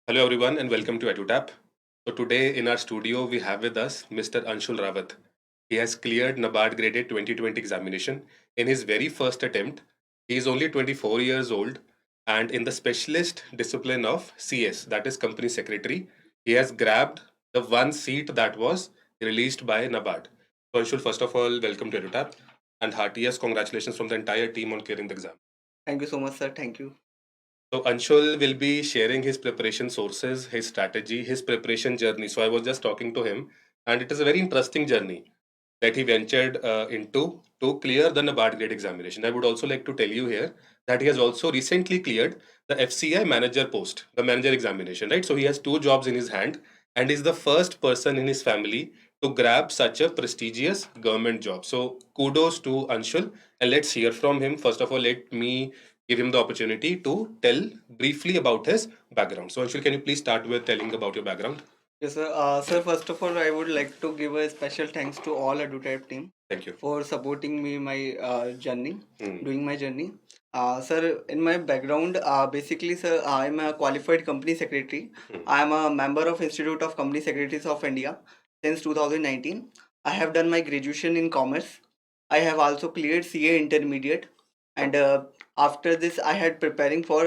Hello everyone and welcome to EduTap. So today in our studio we have with us Mr. Anshul Rawat. He has cleared NABARD graded 2020 examination in his very first attempt. He is only 24 years old and in the specialist discipline of CS, that is Company Secretary, he has grabbed the one seat that was released by NABARD. So Anshul, first of all, welcome to EduTap and heartiest congratulations from the entire team on clearing the exam. Thank you so much, sir. Thank you. So Anshul will be sharing his preparation sources, his strategy, his preparation journey. So I was just talking to him, and it is a very interesting journey that he ventured into to clear the NABARD grade examination. I would also like to tell you here that he has also recently cleared the FCI manager post, the manager examination, right? So he has two jobs in his hand and is the first person in his family to grab such a prestigious government job. So kudos to Anshul, and let's hear from him. First of all, let me give him the opportunity to tell briefly about his background. So Anshul, can you please start with telling about your background? Yes, sir. Sir, first of all, I would like to give a special thanks to all EduType team Thank you. for supporting me my journey, Hmm. doing my journey. Sir, in my background, basically, sir, I'm a qualified company secretary. Hmm. I'm a member of Institute of Company Secretaries of India since 2019. I have done my graduation in commerce. I have also cleared CA intermediate, and after this, I had preparing for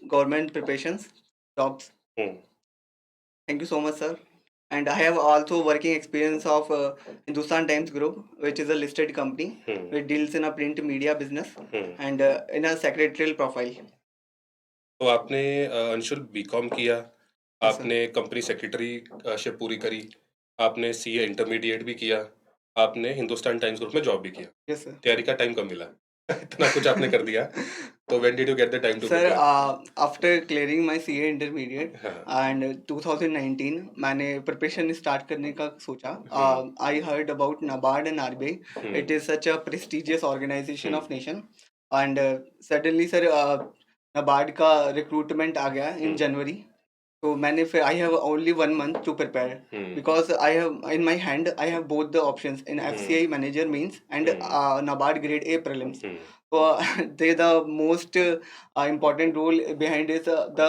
government preparations jobs. Hmm. Thank you so much, sir. And I have also working experience of Hindustan Times Group, which is a listed company Hmm. which deals in a print media business Hmm. and in a secretarial profile. तो आपने Anshul BCom किया, Yes, sir. आपने company secretary ship पूरी करी, आपने CA intermediate भी किया, आपने हिंदुस्तान टाइम्स ग्रुप में जॉब भी किया। Yes, sir. तैयारी का टाइम कब मिला? इतना कुछ आपने कर दिया, तो when did you get the time to Sir, prepare? after clearing my CA intermediate हाँ। and 2019 मैंने preparation start करने का सोचा. I heard about NABARD and RBI. It is such a prestigious organization of nation. And suddenly, sir, NABARD का recruitment आ गया in January. So मैंने फिर I have only 1 month to prepare because I have in my hand I have both the options in FCI manager means and NABARD grade A prelims. So they the most important role behind is the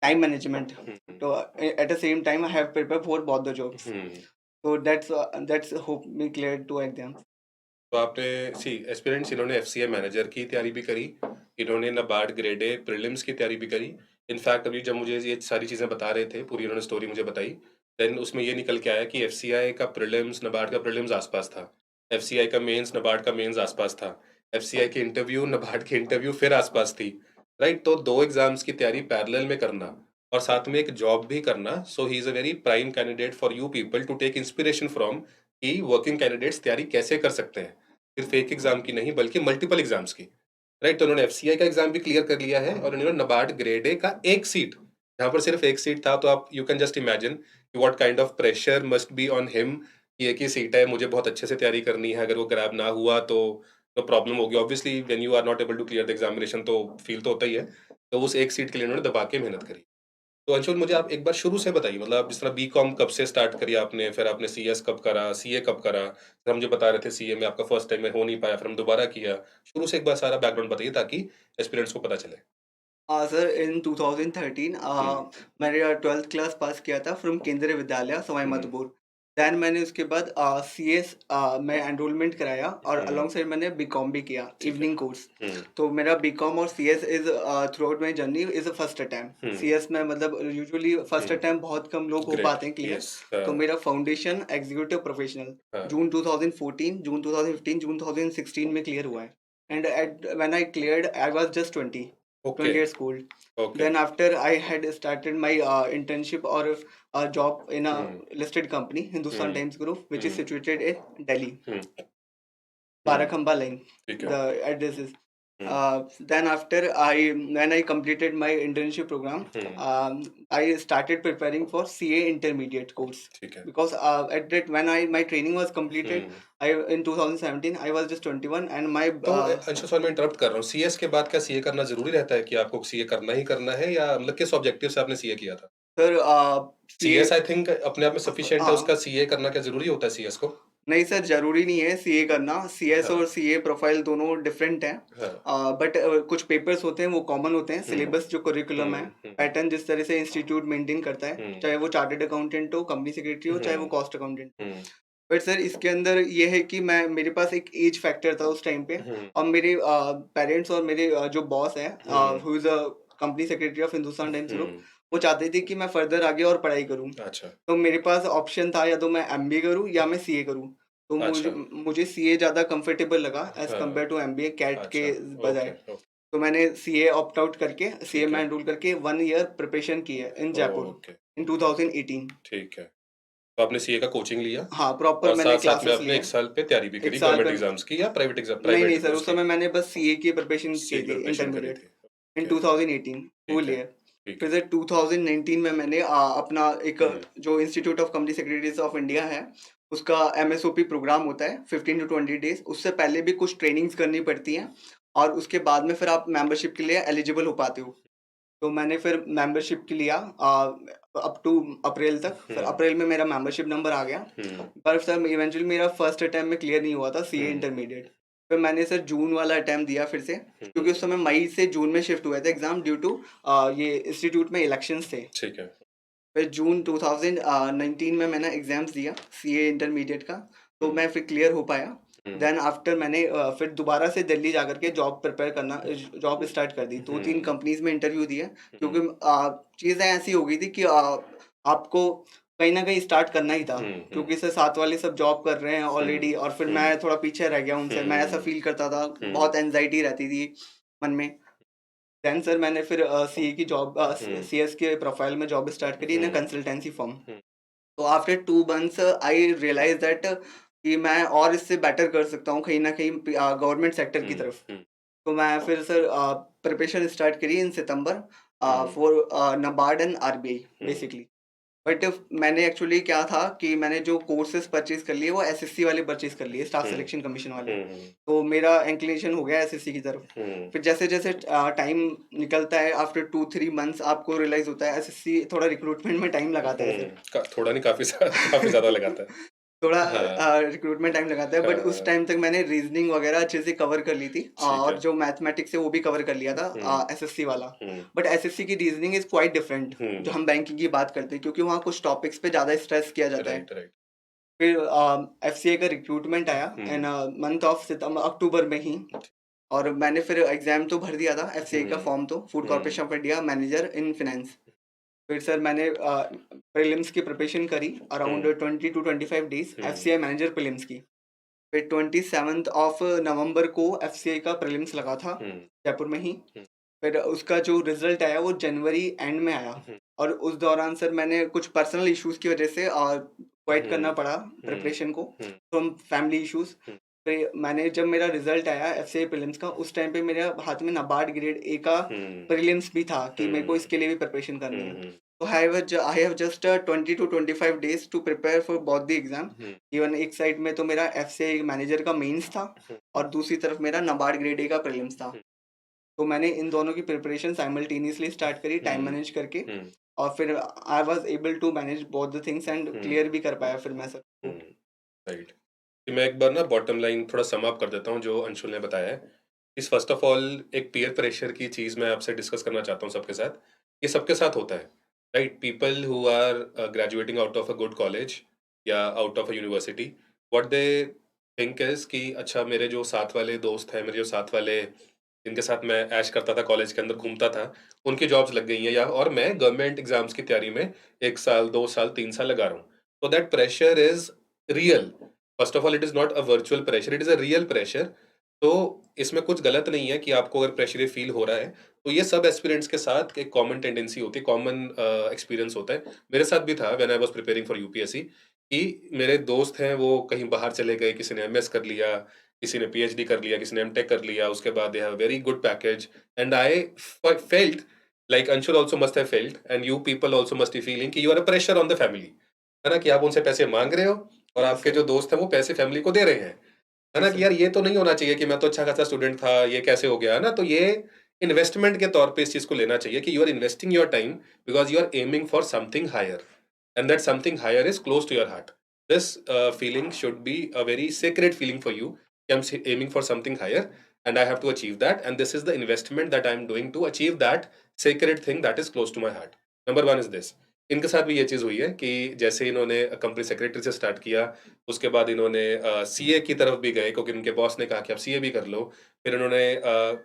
time management. So at the same time I have prepared for both the jobs. So that's hope me clear to exams. तो आपने सी aspirants इन्होंने FCA manager की तैयारी भी करी, इन्होंने NABARD grade A prelims की तैयारी भी करी। इनफैक्ट अभी जब मुझे ये सारी चीज़ें बता रहे थे, पूरी इन्होंने स्टोरी मुझे बताई, देन उसमें ये निकल के आया कि एफसीआई का प्रीलिम्स नाबार्ड का प्रीलिम्स आसपास था, एफसीआई का मेंस नाबार्ड का मेंस आसपास था, एफसीआई के इंटरव्यू नाबार्ड के इंटरव्यू फिर आसपास थी, राइट? तो दो एग्जाम्स की तैयारी पैरेलल में करना और साथ में एक जॉब भी करना, so he is a very prime candidate for you people to take inspiration from कि वर्किंग कैंडिडेट्स तैयारी कैसे कर सकते हैं, सिर्फ एक एग्जाम की नहीं बल्कि मल्टीपल एग्जाम्स की, राइट? तो उन्होंने एफसीआई का एग्जाम भी क्लियर कर लिया है और उन्होंने नबार्ड ग्रेड ए का एक सीट, जहां पर सिर्फ एक सीट था, तो आप you can just imagine what kind of pressure must be on him कि एक ही सीट है, मुझे बहुत अच्छे से तैयारी करनी है, अगर वो ग्रैब ना हुआ तो प्रॉब्लम होगी। Obviously when you are not able to clear the examination तो फील तो होता ही है। तो उस एक सीट के लिए उन्होंने दबा के मेहनत करी। तो अंशुल, मुझे आप एक बार शुरू से बताइए, मतलब आप जिस तरह बीकॉम कब से स्टार्ट करी आपने, फिर आपने सीएस कब करा, सीए कब करा? फिर हम जो बता रहे थे सीए में आपका फर्स्ट टाइम में हो नहीं पाया, फिर हम दोबारा किया। शुरू से एक बार सारा बैकग्राउंड बताइए ताकि एस्पिरेंट्स को पता चले। सर इन 2013 मैंने 12th क्लास पास किया था फ्रॉम केंद्रीय विद्यालय सवाई हुँ, माधोपुर। देन मैंने उसके बाद सीएस में एनरोलमेंट कराया और हुँ, अलोंग साइड मैंने बीकॉम भी किया ठीक है। Evening course. हुँ, तो मेरा बीकॉम और CS is through out my journey is first attempt. Hmm, CS में मतलब यूजुअली फर्स्ट हुँ, अटैम्प्ट बहुत कम लोग हो ग्रेट, पाते हैं क्लियर। येस, तो हाँ, मेरा फाउंडेशन एग्जीक्यूटिव प्रोफेशनल हाँ, जून 2014 जून 2015 जून 2016 में क्लियर हुआ है। And at when I cleared I was just 20 okay, 20 years old. Okay, Then after I had started my internship or a job in a hmm, listed company, Hindustan hmm, Times Group, which is hmm, situated in Delhi, hmm, hmm, Barakhamba line. ठीक है। The address is. Hmm, Then after when I completed my internship program, hmm, I started preparing for CA intermediate course ठीक है। because at that when I my training was completed, hmm. I in 2017 I was just 21 and my तो Anshu sorry मैं interrupt कर रहा हूँ, CS के बाद क्या सीए करना ज़रूरी रहता है कि आपको सीए करना ही करना है, या मतलब किस ऑब्जेक्टिव से आपने सीए किया था? sir CS CA I think अपने आप में सफिशिएंट है, उसका सीए करना क्या ज़रूरी होता है सीएस को? नहीं सर, ज़रूरी नहीं है सीए करना। सीएस हाँ, और सीए प्रोफाइल दोनों डिफरेंट हैं। हाँ। बट कुछ पेपर्स होते हैं वो कॉमन होते हैं। हुँ, सिलेबस जो करिकुलम है, हुँ, हुँ, पैटर्न जिस तरह से इंस्टीट्यूट मेंटेन करता है, हुँ, चाहे वो चार्टर्ड अकाउंटेंट हो, कंपनी सेक्रेटरी हो, चाहे वो हुँ, कॉस्ट अकाउंटेंट हो। हुँ, बट सर इसके अंदर ये है कि मैं मेरे पास एक एज फैक्टर था उस टाइम पे, हुँ, और मेरे पेरेंट्स और मेरे जो बॉस है, hmm, who is a company secretary of Hindustan Times group, hmm. वो चाहते थे कि मैं फर्दर आगे और पढ़ाई करूँ। अच्छा, तो मेरे पास ऑप्शन था, या तो मैं एमबीए करूँ या मैं सीए करूँ। तो मुझे अच्छा। मुझे सीए ज़्यादा कंफर्टेबल लगा एज़ हाँ, कम्पेयर टू एमबीए कैट के अच्छा। बजाय। ओके, तो मैंने सीए ऑप्ट आउट करके सीए ठीक में है। एनरोल करके 1 ईयर प्रिपरेशन की है इन जयपुर ओके, इन 2018। ठीक है। तो आपने सीए का कोचिंग लिया हाँ, प्रॉपर और मैंने साथ-साथ में क्लासेस आपने लिए 1 हैं। साल पे तैयारी भी 1 करी साल गवर्नमेंट पे एग्ज़ाम्स की या नहीं, नहीं प्राइवेट सर, उस उसकी? समय मैंने बस सीए की प्रिपरेशन सी की की थी प्रिपरेशन करी इंटरमीडिएट थी। इन ओके, 2018 ठीक फुल है, ईयर। ठीक फिर है। सर 2019 में मैंने अपना एक हुँ, जो institute of company secretaries of India है, उसका एमएसओपी प्रोग्राम होता है 15 टू 20 डेज़। उससे पहले भी कुछ ट्रेनिंग्स करनी पड़ती हैं, और उसके बाद में फिर आप मेंबरशिप के लिए एलिजिबल हो पाते हो। तो मैंने फिर मेंबरशिप के लिया अप टू अप्रैल तक। फिर हुँ, अप्रैल में मेरा मेंबरशिप नंबर आ गया। हुँ, पर सर इवेंचुअली मेरा फर्स्ट अटेम्प्ट में क्लियर नहीं हुआ था सीए हुँ, इंटरमीडिएट। फिर मैंने सर जून वाला अटेम्प्ट दिया फिर से, क्योंकि हुँ, उस समय मई से जून में शिफ्ट हुए थे एग्ज़ाम ड्यू टू ये इंस्टीट्यूट में इलेक्शंस थे। ठीक है। फिर जून 2019 में मैंने एग्ज़ाम्स दिया सीए इंटरमीडिएट का, तो हुँ, मैं फिर क्लियर हो पाया। हुँ, देन आफ्टर मैंने फिर दोबारा से दिल्ली जाकर के जॉब प्रिपेयर करना जॉब स्टार्ट कर दी। 2-3 हुँ, कंपनीज़ में इंटरव्यू दिए, क्योंकि हुँ, चीज़ें ऐसी हो गई थी कि आपको कहीं न कहीं स्टार्ट करना ही था, हुँ, क्योंकि हुँ, सर साथ वाले सब जॉब कर रहे हैं ऑलरेडी, हुँ, और फिर हुँ, मैं थोड़ा पीछे रह गया उनसे। मैं ऐसा हुँ, फ़ील करता था, हुँ, बहुत एंग्ज़ायटी रहती थी मन में। देन सर मैंने फिर सीए की जॉब हुँ, सीएस के प्रोफाइल में जॉब स्टार्ट करी in a um, consultancy firm. हुँ, तो after 2 months I realise that कि मैं और इससे बेटर कर सकता हूँ कहीं न कहीं गवर्नमेंट सेक्टर की हुँ, तरफ। हुँ, तो मैं फिर सर प्रिपरेशन स्टार्ट करी इन सितंबर hmm, for NABARD and RBI hmm, basically. But मैंने एक्चुअली क्या था कि मैंने जो कोर्सेज़ परचेज़ कर लिए वो एसएससी वाले परचेज़ कर लिए, स्टाफ हुँ, सिलेक्शन कमीशन वाले। हुँ, तो मेरा इंक्लिनेशन हो गया एसएससी की तरफ। हुँ, फिर जैसे-जैसे टाइम निकलता है, आफ्टर 2-3 मंथ्स आपको रियलाइज़ होता है एसएससी थोड़ा रिक्रूटमेंट में टाइम लगाता है सर। हुँ, क थोड़ा नहीं काफ़ी ज़्यादा लगाता है। थोड़ा हाँ, रिक्रूटमेंट टाइम लगाता है, बट उस हाँ, टाइम तक मैंने रीज़निंग वगैरह अच्छे से कवर कर ली थी, ठीक और है। जो मैथमेटिक्स है वो भी कवर कर लिया था हुँ, एसएससी वाला। हुँ, बट एसएससी की रीज़निंग इज़ क्वाइट डिफरेंट, जो हुँ, हम बैंकिंग की बात करते हैं, क्योंकि वहाँ कुछ टॉपिक्स पे ज़्यादा स्ट्रेस किया जाता है। Right, right. फिर एफसीए का रिक्रूटमेंट आया इन हुँ, मंथ ऑफ सितंबर अक्टूबर में ही, और मैंने फिर एग्ज़ाम तो भर दिया था एफसीए का हुँ, फॉर्म, तो food um, corporation of India manager in finance. फिर सर मैंने प्रीलिम्स की प्रिपरेशन करी अराउंड हुँ, 20 टू 25 डेज़ हुँ, एफसीआई मैनेजर प्रीलिम्स की। फिर 27th ऑफ नवंबर को एफसीआई का प्रीलिम्स लगा था, हुँ, जयपुर में ही। हुँ, फिर उसका जो रिज़ल्ट आया वो जनवरी एंड में आया, हुँ, और उस दौरान सर मैंने कुछ पर्सनल इश्यूज़ की वज़ह से क्विट करना हुँ, पड़ा हुँ, प्रिपरेशन को, हुँ, फ्रॉम फैमिली इश्यूज़। हुँ, फिर मैंने जब मेरा रिज़ल्ट आया एफसीआई प्रीलिम्स का, उस टाइम पे मेरे हाथ में नाबार्ड ग्रेड ए का हुँ, प्रीलिम्स भी था कि मेरे को हुँ, इसके लिए भी प्रिपरेशन करनी है। हुँ, तो I have just 20 to 25 days to prepare for both the exam. हुँ, इवन एक साइड में तो मेरा एफसीआई मैनेजर का मेंस था, हुँ, और दूसरी तरफ मेरा नाबार्ड ग्रेड ए का प्रीलिम्स था। हुँ, तो मैंने इन दोनों की प्रिपरेशन साइमल्टेनियसली स्टार्ट करी टाइम हुँ, मैनेज करके, हुँ, और फिर I was able to manage both the things and um, clear भी कर पाया फिर मैं हुँ, सबको। राइट। कि मैं एक बार ना बॉटम लाइन थोड़ा सम अप कर देता हूँ जो अंशुल ने बताया है। इस फर्स्ट ऑफ ऑल एक पीयर प्रेशर की चीज़ मैं आपसे डिस्कस करना चाहता हूँ सबके साथ। ये सबके साथ होता है, right? People who are graduating out of a good college या out of a university, what they think is कि अच्छा मेरे जो साथ वाले दोस्त हैं, मेरे जो साथ वाले जिनके साथ मैं ऐश करता था कॉलेज के अंदर घूमता था, उनकी जॉब्स लग गई हैं या और मैं गवर्नमेंट एग्ज़ाम्स की तैयारी में 1 साल, 2 साल, 3 साल लगा रहा हूँ। तो that pressure is real. First of all it is not a virtual pressure, it is a real pressure. तो इसमें कुछ गलत नहीं है कि आपको अगर प्रेशर ये फ़ील हो रहा है, तो ये सब एस्पिरेंट्स के साथ एक कॉमन टेंडेंसी होती है, कॉमन एक्सपीरियंस होता है। मेरे साथ भी था when I was preparing for UPSC कि मेरे दोस्त हैं वो कहीं बाहर चले गए, किसी ने एमएस कर लिया, किसी ने पीएचडी कर लिया, किसी ने एमटेक कर लिया, उसके बाद they have very good package and I felt like Anshul also must have felt and you people also must be feeling कि you are a pressure on the family. है ना? कि आप उनसे पैसे माँग रहे हो और यस आपके सर। जो दोस्त हैं वो पैसे फैमिली को दे रहे हैं। है जी ना? कि सर। यार ये तो नहीं होना चाहिए कि मैं तो अच्छा खासा स्टूडेंट था, ये कैसे हो गया? है ना? तो ये इन्वेस्टमेंट के तौर पे इस चीज़ को लेना चाहिए कि you are investing your time because you are aiming for something higher and that something higher is close to your heart. this feeling should be a very sacred feeling for you. I'm aiming for something higher and I have to achieve that, and this is the investment that I'm doing to achieve that sacred thing that is close to my heart. Number one is this. इनके साथ भी ये चीज़ हुई है कि जैसे इन्होंने company secretary से स्टार्ट किया, उसके बाद इन्होंने सीए की तरफ भी गए क्योंकि उनके बॉस ने कहा कि आप सीए भी कर लो। फिर इन्होंने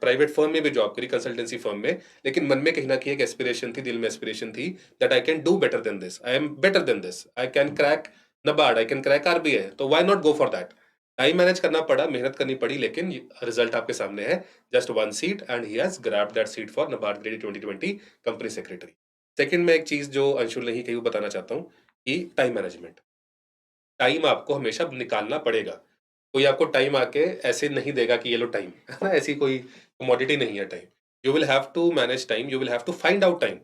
प्राइवेट फर्म में भी जॉब करी, कंसल्टेंसी फर्म में, लेकिन मन में कहीं न कहीं एक एस्पिरेशन थी, दिल में एस्पिरेशन थी that I can do better than this, I am better than this, I can crack NABARD, I can crack RBI, तो why not go for that? Time manage करना पड़ा, मेहनत करनी पड़ी, लेकिन रिजल्ट आपके सामने है, just one seat and he has grabbed that seat for NABARD grade 2020 company secretary. Second में एक चीज जो अंशुल ने ही कही वो बताना चाहता हूँ कि टाइम मैनेजमेंट। टाइम आपको हमेशा निकालना पड़ेगा। कोई आपको टाइम आके ऐसे नहीं देगा कि ये लो टाइम, है ना? ऐसी कोई कमोडिटी नहीं है time. You will have to manage time, you will have to find out time.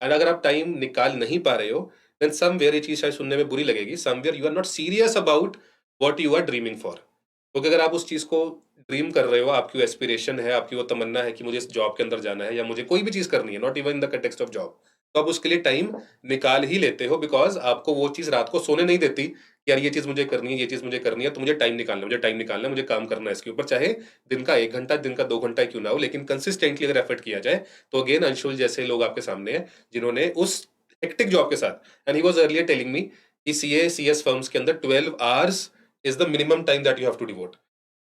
And अगर आप टाइम निकाल नहीं पा रहे हो, देन समवेयर ये चीज़ शायद सुनने में बुरी लगेगी, somewhere you are not serious about what you are dreaming for. क्योंकि अगर आप उस चीज़ को ड्रीम कर रहे हो, आपकी एस्पिरेशन है, आपकी वो तमन्ना है कि मुझे इस जॉब के अंदर जाना है या मुझे कोई भी चीज़ करनी है, not even in the context of job, तो आप उसके लिए टाइम निकाल ही लेते हो, बिकॉज़ आपको वो चीज़ रात को सोने नहीं देती कि यार ये चीज़ मुझे करनी है, ये चीज़ मुझे करनी है, तो मुझे टाइम निकालना है, मुझे टाइम निकालना है, मुझे काम करना है इसके ऊपर, चाहे दिन का 1 घंटा, दिन का 2 घंटा क्यों ना हो, लेकिन कंसिस्टेंटली अगर एफर्ट किया जाए, तो अगेन अंशुल जैसे लोग आपके सामने हैं, जिन्होंने उस हेक्टिक जॉब के साथ, and he was earlier telling me कि सीए, सीएस फर्म्स के अंदर 12 hours is the minimum time that you have to devote.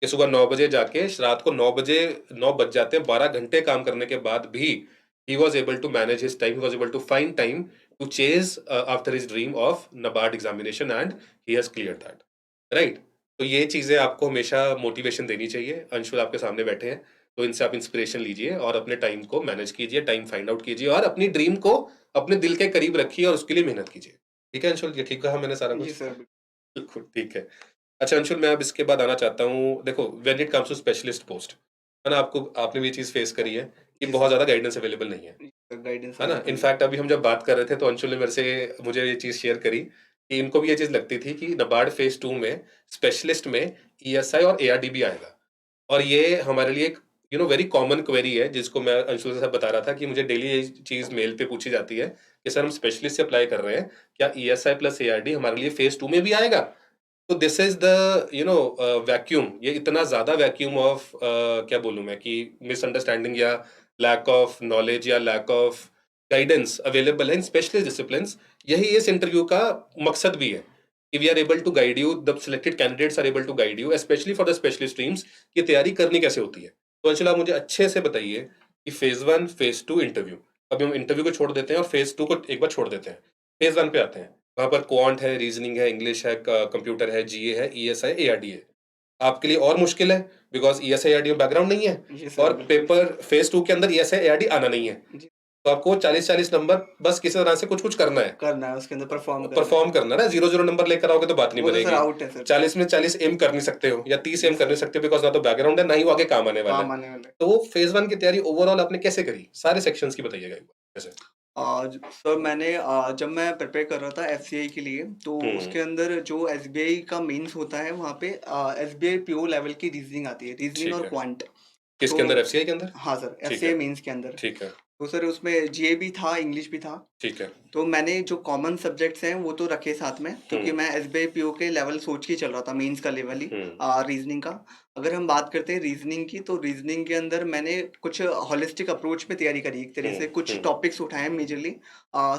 कि सुबह 9 बजे जाके रात को 9 बजे 9 बज जाते हैं, 12 घंटे काम करने के बाद भी he was able to manage his time, he was able to find time to chase after his dream of NABARD examination and he has cleared that. Right? तो ये चीज़ें आपको हमेशा मोटिवेशन देनी चाहिए। अंशुल आपके सामने बैठे हैं, तो इनसे आप इंस्पिरेशन लीजिए और अपने टाइम को मैनेज कीजिए, टाइम फाइंड आउट कीजिए और अपनी ड्रीम को अपने दिल के करीब रखिए और उसके लिए मेहनत कीजिए। ठीक है अंशुल? ये ठीक कहा मैंने सारा जी कुछ? सर, बिल्कुल। बिल्कुल, ठीक है। अच्छा अंशुल, मैं अब इसके बाद आना चाहता हूँ, देखो when it comes to specialist post, है ना? आपने भी ये चीज़ फेस करी है कि जी बहुत सर, ज़्यादा गाइडेंस अवेलेबल नहीं है। जी सर, गाइडेंस है ना? अवेलेबल नहीं। इनफैक्ट अभी हम जब बात कर रहे थे तो अंशुल ने मुझे ये चीज़ शेयर करी कि इनको भी ये चीज़ लगती थी कि NABARD फेज़ 2 में स्पेशलिस्ट में ईएसआई और एआरडीबी आएगा। और ये हमारे लिए एक वेरी कॉमन क्वेरी है, जिसको मैं अंशुल के साथ बता रहा था कि मुझे डेली ये चीज़ मेल पे पूछी जाती है कि सर हम स्पेशलिस्ट से अप्लाई कर रहे हैं, क्या ईएसआई प्लस एआरडी हमारे लिए फेज़ 2 में भी आएगा? तो दिस इज़ द वैक्यूम, ये इतना ज़्यादा वैक्यूम ऑफ क्या बोलूँ मैं कि मिसअंडरस्टैंडिंग या लैक ऑफ नॉलेज या लैक ऑफ गाइडेंस अवेलेबल है इन स्पेशलिस्ट डिसिप्लिन्स। यही इस इंटरव्यू का मकसद भी है कि we are able to guide you, the selected candidates are able to guide you specially for the specialist streams कि तैयारी करनी कैसे होती है। तो अंशुल, आप मुझे अच्छे से बताइए कि फेज़ 1, फेज़ 2 इंटरव्यू, अभी हम इंटरव्यू को छोड़ देते हैं और फेज़ 2 को एक बार छोड़ देते हैं। फेज़ 1 पे आते हैं। वहाँ पर क्वांट है, रीजनिंग है, इंग्लिश है, कंप्यूटर है, जीए है, ईएसआई, एआरडी है। आपके लिए और मुश्किल है बिकॉज़ ईएसआई, एआरडी में बैकग्राउंड नहीं है जी सर, और बिल्कुल। पेपर फेज़ 2 के अंदर ईएसआई, एआरडी आना नहीं है। जी, तो आपको 40-40 नंबर बस किसी तरह से कुछ-कुछ करना है। करना है, उसके अंदर परफ़ॉर्म करना है। परफ़ॉर्म करना है ना, 0-0 नंबर लेकर आओगे तो बात नहीं वो तो सर बनेगी। आउट है सर, 40 में 40 एम कर नहीं सकते हो या 30 एम जी कर नहीं सर, सकते बिकॉज़ ना तो बैकग्राउंड है, ना ही वो आगे काम आने वाला है। काम आने वाला है। तो वो फेज़ 1 की तैयारी ओवरऑल आपने कैसे करी? सारे सेक्शंस की बताइएगा एक बार कैसे? सर मैंने जब मैं प्रिपेयर कर रहा था एफसीआई के लिए, तो हुँ, उसके अंदर जो एसबीआई का मेंस होता है, वहाँ पे एसबीआई पीओ लेवल की रीजनिंग आती है, रीजनिंग ठीक और है। क्वांट। किसके तो अंदर, एफसीआई के अंदर? हाँ सर, ठीक एफसीआई है, मेंस के अंदर। ठीक है, तो सर उसमें जीए भी था, इंग्लिश भी था। ठीक है। तो मैंने जो कॉमन सब्जेक्ट्स हैं वो तो रखे साथ में, क्योंकि हुँ, मैं एसबीआई पीओ के लेवल सोच के चल रहा था, मेंस का लेवल ही हुँ, रीजनिंग का। अगर हम बात करते हैं रीजनिंग की, तो रीजनिंग के अंदर मैंने कुछ होलिस्टिक अप्रोच में तैयारी करी, एक तरह हुँ, से कुछ हुँ, टॉपिक्स उठाए मेजरली।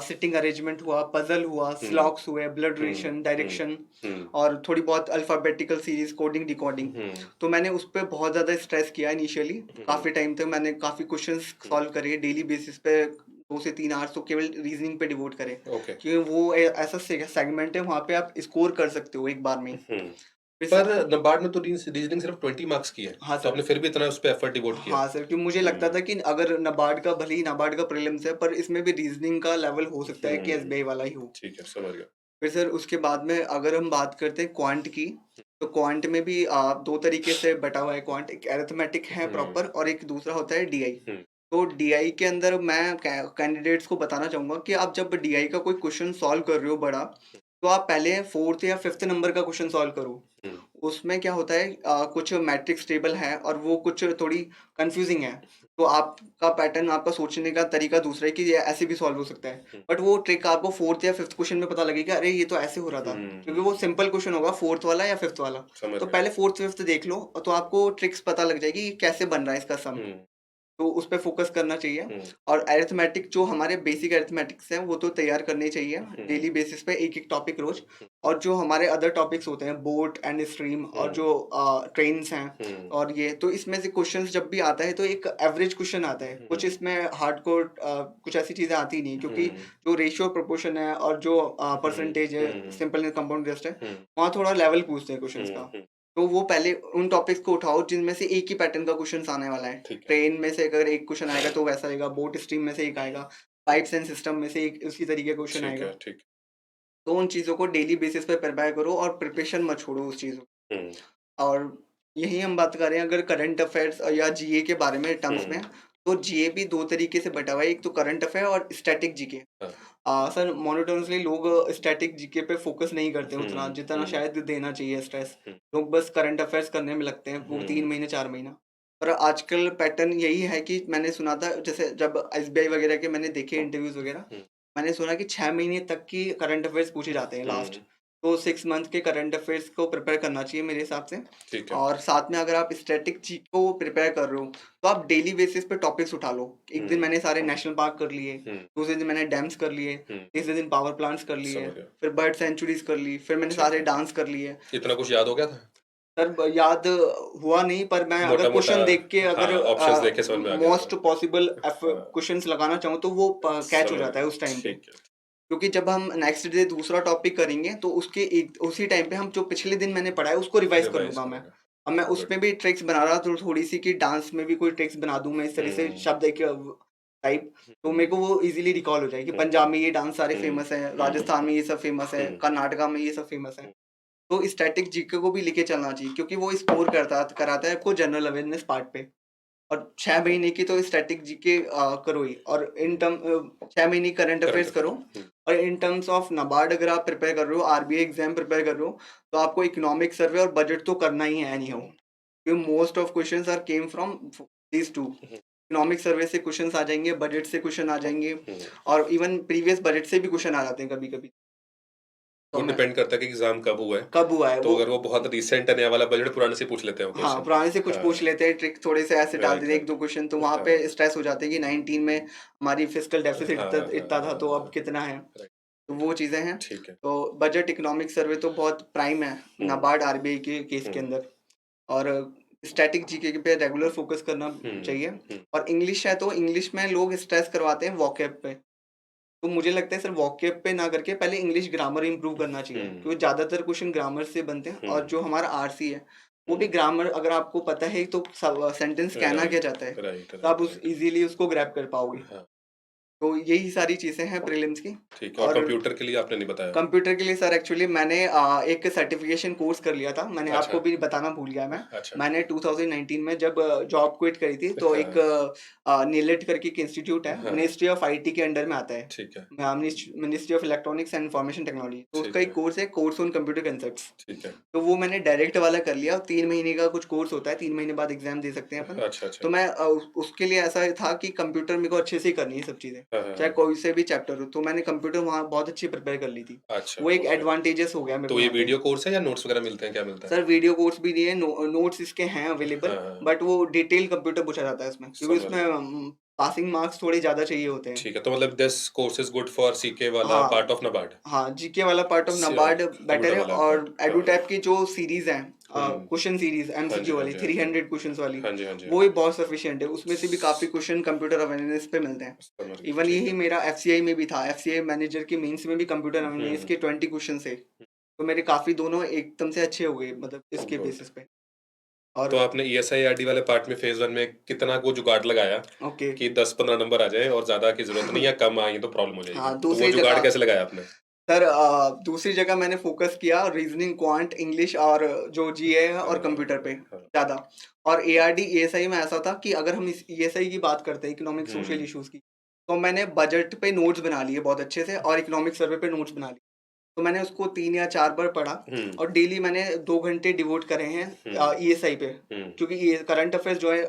सिटिंग अरेंजमेंट हुआ, पजल हुआ, हुँ, स्लॉक्स हुए, ब्लड हुँ, रिलेशन, हुँ, डायरेक्शन, हुँ, और थोड़ी बहुत अल्फाबेटिकल सीरीज, कोडिंग डिकोडिंग। हुँ, तो मैंने उस पर बहुत ज़्यादा स्ट्रेस किया इनिशियली। हुँ, काफ़ी टाइम तक मैंने काफ़ी क्वेश्चंस हुँ, सॉल्व करे डेली बेसिस पे, 2 से 3 आवर्स तो केवल रीजनिंग पे डिवोट करें, ओके। कि वो ऐसा सेगमेंट है, वहाँ पे आप स्कोर कर सकते हो एक बार में ही। हुँ, फिर पर सर, नाबार्ड में तो रीजनिंग सिर्फ 20 मार्क्स की है, हाँ तो सर, आपने फिर भी इतना उस पे एफर्ट डिवोट किया। हाँ सर, क्योंकि मुझे लगता हुँ, था कि अगर नाबार्ड का, भले ही नाबार्ड का प्रीलिम्स है, पर इसमें भी रीजनिंग का लेवल हो सकता है कि हुँ, एसबीआई वाला ही हो। ठीक है, समझ गया। फिर सर उसके बाद में अगर हम बात करते हैं क्वांट की, तो क्वांट में भी 2 तरीके से बटा हुआ है क्वांट, एक अरिथमेटिक है हुँ, प्रॉपर, और एक दूसरा होता है डीआई। हुँ, तो डीआई के अंदर मैं कैंडिडेट्स को बताना चाहूंगा कि आप जब डीआई का कोई क्वेश्चन सॉल्व कर रहे हो बड़ा, तो आप पहले 4th या 5th नंबर का क्वेश्चन सॉल्व करो। हुँ, उसमें क्या होता है, कुछ मैट्रिक्स टेबल है और वो कुछ थोड़ी कंफ्यूजिंग है। तो आपका पैटर्न, आपका सोचने का तरीका दूसरा है कि ये ऐसे भी सॉल्व हो सकता है। हुँ, बट वो ट्रिक आपको 4th या 5th क्वेश्चन में पता लगेगा, अरे ये तो ऐसे हो रहा था। क्योंकि वो सिंपल क्वेश्चन होगा 4th वाला या 5th वाला। समझ तो गया। पहले 4th 5th देख लो, तो आपको ट्रिक्स पता लग जाएगी कि कैसे बन रहा है इसका सम। हुँ, तो उस पे फ़ोकस करना चाहिए। हुँ, और अरिथमेटिक जो हमारे बेसिक अरिथमेटिक्स हैं, वो तो तैयार करने चाहिए हुँ, डेली बेसिस पे एक-एक टॉपिक रोज़। हुँ, और जो हमारे अदर टॉपिक्स होते हैं, बोट एंड स्ट्रीम और हुँ, जो ट्रेन्स हैं हुँ, और ये, तो इसमें से क्वेश्चंस जब भी आता है तो एक एवरेज क्वेश्चन आता है। कुछ हुँ, इसमें हार्डकोर कुछ ऐसी चीज़ें आती नहीं, क्योंकि हुँ, जो रेशियो प्रोपोर्शन है और जो हुँ, परसेंटेज है, हुँ, सिंपल कंपाउंड इंटरेस्ट है, हुँ, वहाँ थोड़ा लेवल पूछते हैं क्वेश्चंस हुँ, का। हुँ, तो वो पहले उन टॉपिक्स को उठाओ जिनमें से एक ही पैटर्न का क्वेश्चंस आने वाला है। ठीक है, ट्रेन में से अगर एक क्वेश्चन आएगा तो वैसा आएगा, बोट स्ट्रीम में से एक आएगा, पाइप्स एंड सिस्टम में से एक उसी तरीके का क्वेश्चन ठीक आएगा। है, ठीक। तो उन चीज़ों को डेली बेसिस पे प्रिपेयर करो और प्रिपरेशन मत छोड़ो उस चीज़ों। हुँ, और यही हम बात कर रहे हैं अगर करंट अफेयर्स या जीए के बारे में टर्म्स में, हुँ, तो जीए भी 2 तरीके से बँटा हुआ है, एक तो करंट अफेयर और स्टैटिक जीके। हाँ, सर मोनोटोनसली लोग स्टैटिक जीके पे फोकस नहीं करते उतना हुँ, जितना हुँ, शायद देना चाहिए स्ट्रेस। हुँ, लोग बस करंट अफेयर्स करने में लगते हैं वो 3 हुँ, महीने 4 महीना। पर आजकल पैटर्न यही है कि मैंने सुना था, जैसे जब एसबीआई वगैरह के मैंने देखे इंटरव्यूज़ वगैरह, हुँ, मैंने सुना कि 6 महीने तक की करंट अफेयर्स पूछे जाते हैं लास्ट। हुँ, तो 6 मंथ के करंट अफेयर्स को प्रिपेयर करना चाहिए मेरे हिसाब से। ठीक है। और साथ में अगर आप स्टैटिक जी को प्रिपेयर कर रहे हो, तो आप डेली बेसिस पे टॉपिक्स उठा लो। एक दिन हुँ, मैंने सारे नेशनल पार्क कर लिए, हुँ, दूसरे दिन मैंने डैम्स कर लिए, हुँ, तीसरे दिन पावर प्लांट्स कर लिए, समझ गया। फिर बर्ड सेंचुरीज़ कर ली, फिर मैंने ठीक सारे है। डांस कर लिए। इतना कुछ याद हो गया था? सर याद हुआ नहीं, पर मैं अगर मोटा-मोटा क्वेश्चन देख के हाँ, अगर ऑप्शंस देख के समझ में आ गया होगा। मोस्ट पॉसिबल हाँ, क्वेश्चंस लगाना चाहूँ तो वो कैच हो समझ जाता गया। है उस टाइम पे। ठीक है। क्योंकि जब हम नेक्स्ट डे दूसरा टॉपिक करेंगे तो उसके एक उसी टाइम पे हम जो पिछले दिन मैंने पढ़ा है उसको रिवाइज कर रिवाइज़ लूंगा मैं। करोगे। अब मैं गुड। उसमें भी ट्रिक्स बना रहा तो थोड़ी सी कि डांस में भी कोई ट्रिक्स बना दूं मैं इस तरह से हुँ, शब्द एक टाइप। तो हुँ, मेरे को वो इजीली रिकॉल हो जाएगी, हुँ, पंजाब में ये डांस सारे हुँ, फेमस है, हुँ, राजस्थान में ये सब फेमस है, हुँ, कर्नाटका में ये सब फेमस है। हुँ, तो स्टैटिक जीके को भी लेके चलना चाहिए क्योंकि वो स्कोर कराता है आपको जनरल अवेयरनेस पार्ट पे। और 6 महीने की तो स्टैटिक जीके करो ही, और इन 6 महीने करंट करंट अफेयर्स अफ़ेयर। करो। हुँ, और इन टर्म्स ऑफ नाबार्ड अगर आप प्रिपेयर कर रहे हो, आरबीआई एग्जाम प्रिपेयर कर रहे हो, तो आपको इकोनॉमिक सर्वे और बजट तो करना ही है एनी हाउ। हुँ, क्योंकि most of questions are came from these two. Hmm, economic survey से क्वेश्चंस आ जाएंगे, बजट से क्वेश्चन आ जाएंगे, हुँ। और इवन प्रीवियस बजट से भी क्वेश्चन आ जाते हैं कभी कभी। तो वो मैं डिपेंड करता है कि एग्ज़ाम कब हुआ है। कब हुआ है तो वो। अगर वो बहुत रिसेंट है, नया वाला बजट पुराने से पूछ लेते हैं वो हाँ, क्वेश्चन। पुराने से कुछ पूछ हाँ, लेते हैं, ट्रिक थोड़े से ऐसे डाल राइट, देते हैं राइट। 1-2 क्वेश्चन, तो वहाँ पे हाँ, स्ट्रेस हो जाते हैं कि 19 में हमारी फिस्कल डेफिसिट हाँ, इतना हाँ, इतना था, हाँ, तो अब हाँ। कितना है? राइट, तो वो चीज़ें हैं। ठीक है। तो बजट इकोनॉमिक सर्वे तो बहुत प्राइम है हुँ, नाबार्ड आरबीआई के केस के हुँ, अंदर। और स्टैटिक जीके पे रेगुलर फोकस करना हुँ, चाहिए। हुँ, और इंग्लिश है तो इंग्लिश में लोग स्ट्रेस करवाते हैं वोकैब पे। तो मुझे लगता है सर वोकैब पे ना करके पहले इंग्लिश ग्रामर इंप्रूव करना चाहिए, हुँ, क्योंकि ज़्यादातर क्वेश्चन ग्रामर से बनते हैं। और हुँ, जो हमारा आरसी है, वो भी हुँ। ग्रामर अगर आपको पता है तो सेंटेंस कहना क्या राइट, चाहता है, राइट, तो आप राइट, उस राइट। इजीली उसको ग्रैब कर पाओगे। हाँ, तो यही सारी चीज़ें हैं प्रीलिम्स की। ठीक है और और कंप्यूटर के लिए आपने नहीं बताया? कंप्यूटर के लिए सर एक्चुअली मैंने एक सर्टिफिकेशन कोर्स कर लिया था। मैंने अच्छा, आपको भी बताना भूल गया मैं। अच्छा। मैंने 2019 में जब जॉब क्विट करी थी, तो एक हाँ, नेलेट करके एक इंस्टीट्यूट है, हाँ, मिनिस्ट्री ऑफ आईटी के अंडर में आता है। ठीक है, ministry of electronics and information technology, तो उसका ठीक एक है, कोर्स है, कोर्स ऑन कंप्यूटर कंसेप्ट्स। ठीक है। तो वो मैंने डायरेक्ट वाला कर लिया, और 3 महीने का कुछ कोर्स होता है, 3 महीने बाद एग्ज़ाम दे सकते हैं अपन। अच्छा, अच्छा। तो मैं उसके लिए ऐसा था कि कंप्यूटर मेरे को अच्छे से ही करनी है सब चीज़ें, हाँ, हाँ, चाहे हाँ। कोई से भी चैप्टर हो, तो मैंने कंप्यूटर वहाँ बहुत अच्छी प्रिपेयर कर ली थी। अच्छा, वो एक ओके। एडवांटेजेस हो गया मेरे को तो ये वहाँ पे। वीडियो कोर्स है या नोट्स वगैरह मिलते हैं, क्या मिलता है? सर वीडियो कोर्स भी दिए, नोट्स इसके हैं हाँ, अवेलेबल, हाँ, बट वो डिटेल कंप्यूटर पूछा जाता है इसमें, क्योंकि समझ उसमें गया। पासिंग मार्क्स थोड़े ज़्यादा चाहिए होते हैं। ठीक है, तो मतलब this course is good for GK वाला हाँ, पार्ट ऑफ नाबार्ड? हाँ, जीके वाला part of NABARD better computer है। वाला और पार्ट, हाँ। एडुटैप की जो सीरीज़ हैं, हुँ। क्वेश्चन सीरीज़ हाँ जी, एमसीक्यू हाँ वाली जी, हाँ जी। 300 क्वेश्चंस वाली, हाँ जी, हाँ जी, हाँ वो जी। भी बहुत सफिशिएंट है। उसमें से भी काफ़ी क्वेश्चन कंप्यूटर अवेयरनेस पे मिलते हैं। समझ गया, इवन ठीक यही है। मेरा एफसीआई में भी था, एफसीआई मैनेजर की मेंस में भी कंप्यूटर अवेयरनेस हुँ, के 20 क्वेश्चन थे। तो मेरे काफ़ी दोनों एकदम से अच्छे हो गए, मतलब इसके गुड। बेसिस पे। और तो आपने ईएसआईआरडी वाले पार्ट में फेज़ 1 में कितना वो जुगाड़ लगाया ओके। कि 10-15 नंबर आ जाएँ और ज़्यादा की ज़रूरत नहीं है, कम आएँगे तो प्रॉब्लम हो जाएगी? हाँ, तो वो दूसरी जुगाड़ जगह कैसे लगाया आपने? सर दूसरी जगह मैंने फ़ोकस किया रीज़निंग, क्वांट, इंग्लिश और जो जीए है और कंप्यूटर पे हाँ, हाँ। ज़्यादा। और एआरडी, एएसआई में ऐसा था कि अगर हम इस ईएसआई की बात करते हैं, इकोनॉमिक सोशल हुँ, इश्यूज़ की, तो मैंने बजट पे नोट्स बना लिए बहुत अच्छे से, और इकोनॉमिक सर्वे पे नोट्स बना लिए। तो मैंने उसको 3 या 4 बार पढ़ा और डेली मैंने 2 घंटे डिवोट करे हैं ईएसआई पे, क्योंकि ये करंट अफेयर्स जो है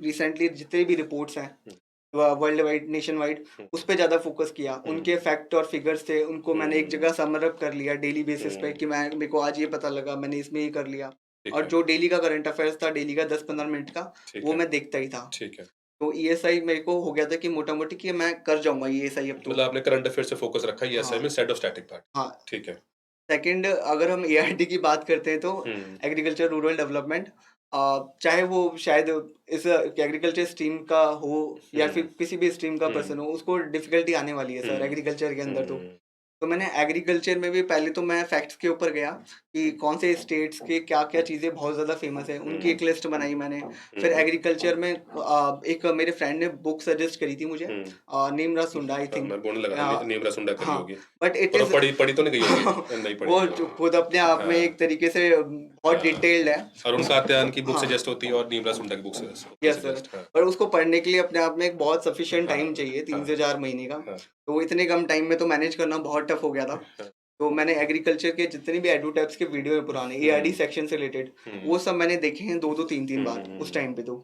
रिसेंटली जितने भी रिपोर्ट्स हैं वर्ल्ड वाइड नेशन वाइड उस पे ज़्यादा फोकस किया। उनके फैक्ट और फिगर्स थे, उनको मैंने एक जगह समरअप कर लिया डेली बेसिस पे कि मैं मेरे को आज ये पता लगा, मैंने इसमें ये कर लिया। ठीक और है, जो डेली का करंट अफेयर्स था, डेली का 10-15 मिनट का, ठीक वो है, मैं देखता ही था। ठीक है। तो ईएसआई मेरे को हो गया था कि मोटा-मोटी कि मैं कर जाऊँगा ईएसआई अब तो। मतलब आपने करंट अफेयर से फोकस रखा है ईएसआई हाँ, में इंस्टेड ऑफ स्टैटिक पार्ट। हाँ। ठीक है। सेकंड, अगर हम एआरडी की बात करते हैं तो हुँ, एग्रीकल्चर रूरल डेवलपमेंट, चाहे वो शायद इस एग्रीकल्चर स्ट्रीम का हो या हुँ, फिर किसी भी स्ट्रीम का हुँ, पर्सन हो, उसको डिफिकल्टी आने वाली है सर हुँ, एग्रीकल्चर के अंदर तो। हुँ, तो मैंने एग्रीकल्चर में भी पहले तो मैं फैक्ट्स के ऊपर गया कि कौन से स्टेट्स के क्या-क्या चीज़ें बहुत ज़्यादा फेमस है, उनकी हुँ, एक लिस्ट बनाई मैंने। फिर हुँ, एग्रीकल्चर में एक मेरे फ्रेंड ने बुक सजेस्ट करी थी मुझे, हुँ। नीम रसुंडा आई थिंक। मैं बोलने लगा नीम रसुंडा करी हाँ, होगी। बट इट पर इज़ पढ़ी पढ़ी तो नहीं गई होगी? नहीं पढ़ी वो गई जो होगी। खुद अपने आप में हाँ, एक तरीके से बहुत हाँ। डिटेल्ड है। अरुण कात्यायन की बुक हाँ, सजेस्ट होती है और नीम रसुंडा की बुक सजेस्ट होती है यस सर। सजेस्ट। हाँ, पर उसको पढ़ने के लिए अपने आप में एक बहुत सफिशिएंट हाँ, टाइम चाहिए, 3 से हाँ, 4 महीने का। हाँ, तो इतने कम टाइम में तो मैनेज करना बहुत टफ हो गया था। हाँ। तो मैंने एग्रीकल्चर के जितने भी एडुटैप्स के वीडियो हैं पुराने एआरडी हुँ, सेक्शन से रिलेटेड, हुँ, वो सब मैंने देखे हैं 2-2 3-3 हुँ, बार हुँ, उस हुँ, टाइम पे तो।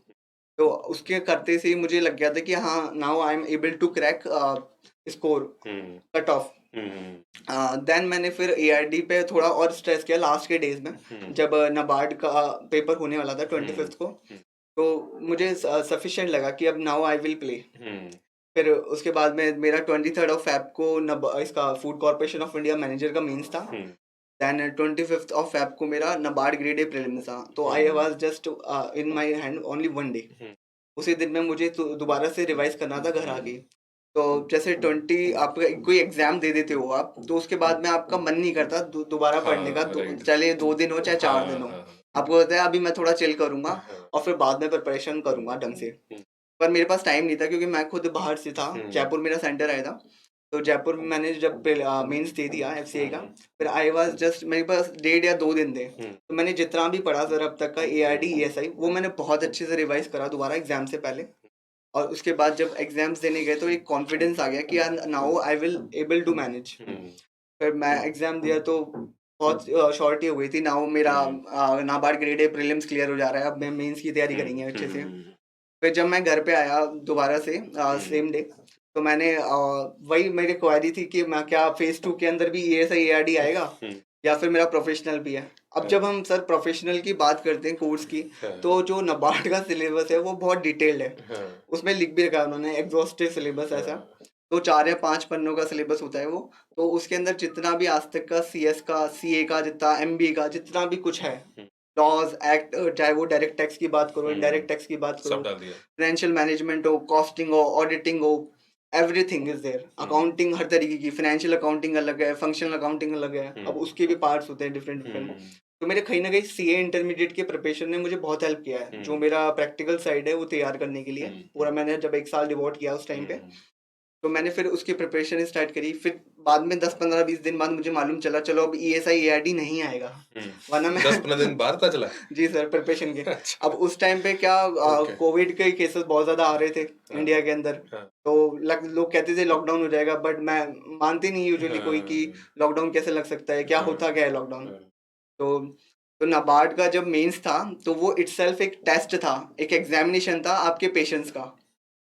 तो उसके करते से ही मुझे लग गया था कि हाँ, now I am able to crack score um, cut off. हुँ, देन मैंने फिर एआरडी पे थोड़ा और स्ट्रेस किया लास्ट के डेज में, हुँ, जब नाबार्ड का पेपर होने वाला था हुँ, 25th को। हुँ, तो मुझे सफिशिएंट लगा कि अब नाउ आई विल प्ले। हुँ, फिर उसके बाद में मेरा 23rd ऑफ फेब को इसका food corporation of India manager का मेंस था। हुँ, देन 25th ऑफ फेब को मेरा नाबार्ड ग्रेड ए प्रीलिम्स था। तो I hmm, was just in my hand only 1 day. Hmm, उसी दिन में मुझे तो दोबारा से रिवाइज करना था घर आके। तो जैसे 20 आप कोई एग्जाम दे देते हो आप, तो उसके बाद में आपका मन नहीं करता दोबारा पढ़ने का, हाँ, राइट। चाहे 2 दिन हो चाहे 4 हाँ, दिन हो। हाँ, आपको होता है अभी मैं थोड़ा चिल करूंगा हाँ, और फिर बाद में प्रिपरेशन करूंगा ढंग से। हुँ, पर मेरे पास टाइम नहीं था क्योंकि मैं खुद बाहर से था, हुँ, जयपुर मेरा सेंटर आया था। तो जयपुर में मैंने जब मेंस दे दिया एफसीआई का, हुँ, फिर आई वाज जस्ट मेरे पास 1.5 या 2 दिन थे। हुँ, तो मैंने जितना भी पढ़ा सर अब तक का एआरडी ईएसआई, वो मैंने बहुत अच्छे से रिवाइज करा दोबारा एग्जाम से पहले। और उसके बाद जब एग्जाम्स देने गए तो एक कॉन्फिडेंस आ गया कि यार now I will able to manage. Hmm, फिर मैं एग्जाम दिया तो बहुत शॉर्ट ही हो गई थी। नाउ मेरा hmm, NABARD grade A prelims clear हो जा रहा है, अब मैं मेंस की तैयारी हुँ, करेंगे अच्छे से। हुँ, फिर जब मैं घर पे आया दोबारा से हुँ, सेम डे, तो मैंने वही मेरी क्वेरी थी कि मैं क्या फेज 2 के अंदर भी एएसआई एआरडी आएगा हुँ, या फिर मेरा प्रोफेशनल भी है। अब हाँ, जब हम सर प्रोफेशनल की बात करते हैं कोर्स की, हाँ, तो जो नाबार्ड का सिलेबस है वो बहुत डिटेल्ड है। हाँ, उसमें लिख भी रखा है उन्होंने एग्जॉस्टिव सिलेबस ऐसा। हाँ, तो 4 या 5 पन्नों का सिलेबस होता है वो। तो उसके अंदर जितना भी आज तक का सीएस का, सीए का, जितना एमबीए का जितना भी कुछ है, हुँ, लॉज एक्ट, चाहे वो डायरेक्ट टैक्स की बात करो, हुँ, इनडायरेक्ट टैक्स की बात सब करो, डाल दिया। फाइनेंशियल मैनेजमेंट हो, कॉस्टिंग हो, ऑडिटिंग हो, everything is there. Hmm, accounting हर तरीके की, फाइनेंशियल अकाउंटिंग अलग है, फंक्शनल अकाउंटिंग अलग है, अब हुँ, उसके भी पार्ट्स होते हैं डिफरेंट डिफरेंट। हुँ, तो मेरे कहीं ना कहीं सीए इंटरमीडिएट के प्रिपरेशन ने मुझे बहुत हेल्प किया है, जो हुँ, मेरा प्रैक्टिकल साइड है वो तैयार करने के लिए। हुँ, पूरा मैंने जब 1 साल डिवोट किया उस टाइम पे, हुँ, तो मैंने फिर उसकी प्रिपरेशन स्टार्ट करी। फिर बाद में 10-15-20 दिन बाद मुझे मालूम चला चलो अब ईएसआई एआरडी नहीं आएगा, हुँ। वरना मैं 10-15 दिन बाद पता चला? जी सर, प्रिपरेशन के। अब अच्छा, उस टाइम पे क्या ओके। कोविड के केसेस बहुत ज़्यादा आ रहे थे हाँ, इंडिया के अंदर। हाँ, तो लोग कहते थे लॉकडाउन हो जाएगा, बट मैं मानती नहीं यूजुअली कोई कि हाँ, लॉकडाउन कैसे लग सकता है, क्या हाँ, होता क्या है लॉकडाउन। हाँ, तो नाबार्ड का जब मेंस था, तो वो इटसेल्फ एक टेस्ट था, एक एग्जामिनेशन था आपके पेशेंस का।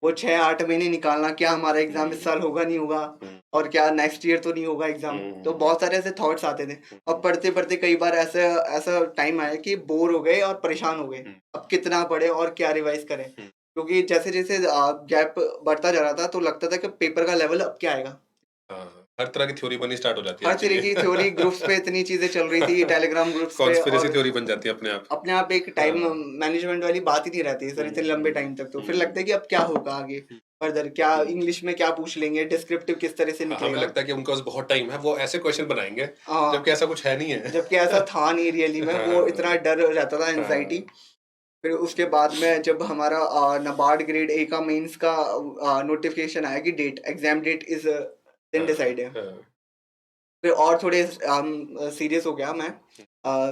वो 6-8 महीने निकालना, क्या हमारा एग्जाम इस हुँ, साल होगा नहीं होगा, हुँ, और क्या नेक्स्ट ईयर तो नहीं होगा एग्जाम। तो हुँ, बहुत सारे ऐसे थॉट्स आते थे। हुँ, और पढ़ते पढ़ते कई बार ऐसा ऐसा टाइम आया कि बोर हो गए और परेशान हो गए, हुँ, अब कितना पढ़े और क्या रिवाइज करें, हुँ, क्योंकि जैसे जैसे गैप बढ़ता जा रहा था तो लगता था कि पेपर का लेवल अब क्या आएगा। हाँ, हर तरह की थ्योरी बननी स्टार्ट हो जाती है हर तरह एक्चुअली। की थ्योरी ग्रुप्स पे इतनी चीजें चल रही थी, टेलीग्राम ग्रुप्स पे, कॉन्स्पिरेसी और थ्योरी बन जाती है अपने आप। अपने आप एक टाइम हाँ, मैनेजमेंट वाली बात ही नहीं रहती है सर हुँ, इतने लंबे हुँ, टाइम तक। तो फिर हुँ, लगता है कि अब क्या होगा आगे हुँ, फर्दर, क्या हुँ। इंग्लिश में क्या पूछ लेंगे, डिस्क्रिप्टिव किस तरह से हाँ, हमें निकलेगा। लगता है कि उनके पास बहुत टाइम है, वो ऐसे क्वेश्चन बनाएँगे, जबकि हाँ, ऐसा कुछ है नहीं है। जबकि ऐसा था नहीं रियली में, वो हाँ, इतना डर रहता था, एंजाइटी। हाँ, फिर उसके बाद में जब हमारा नाबार्ड ग्रेड ए का मेंस का नोटिफिकेशन आया कि date, exam date is then हाँ, डिसाइड है। हाँ, फिर और थोड़े सीरियस हो गया मैं।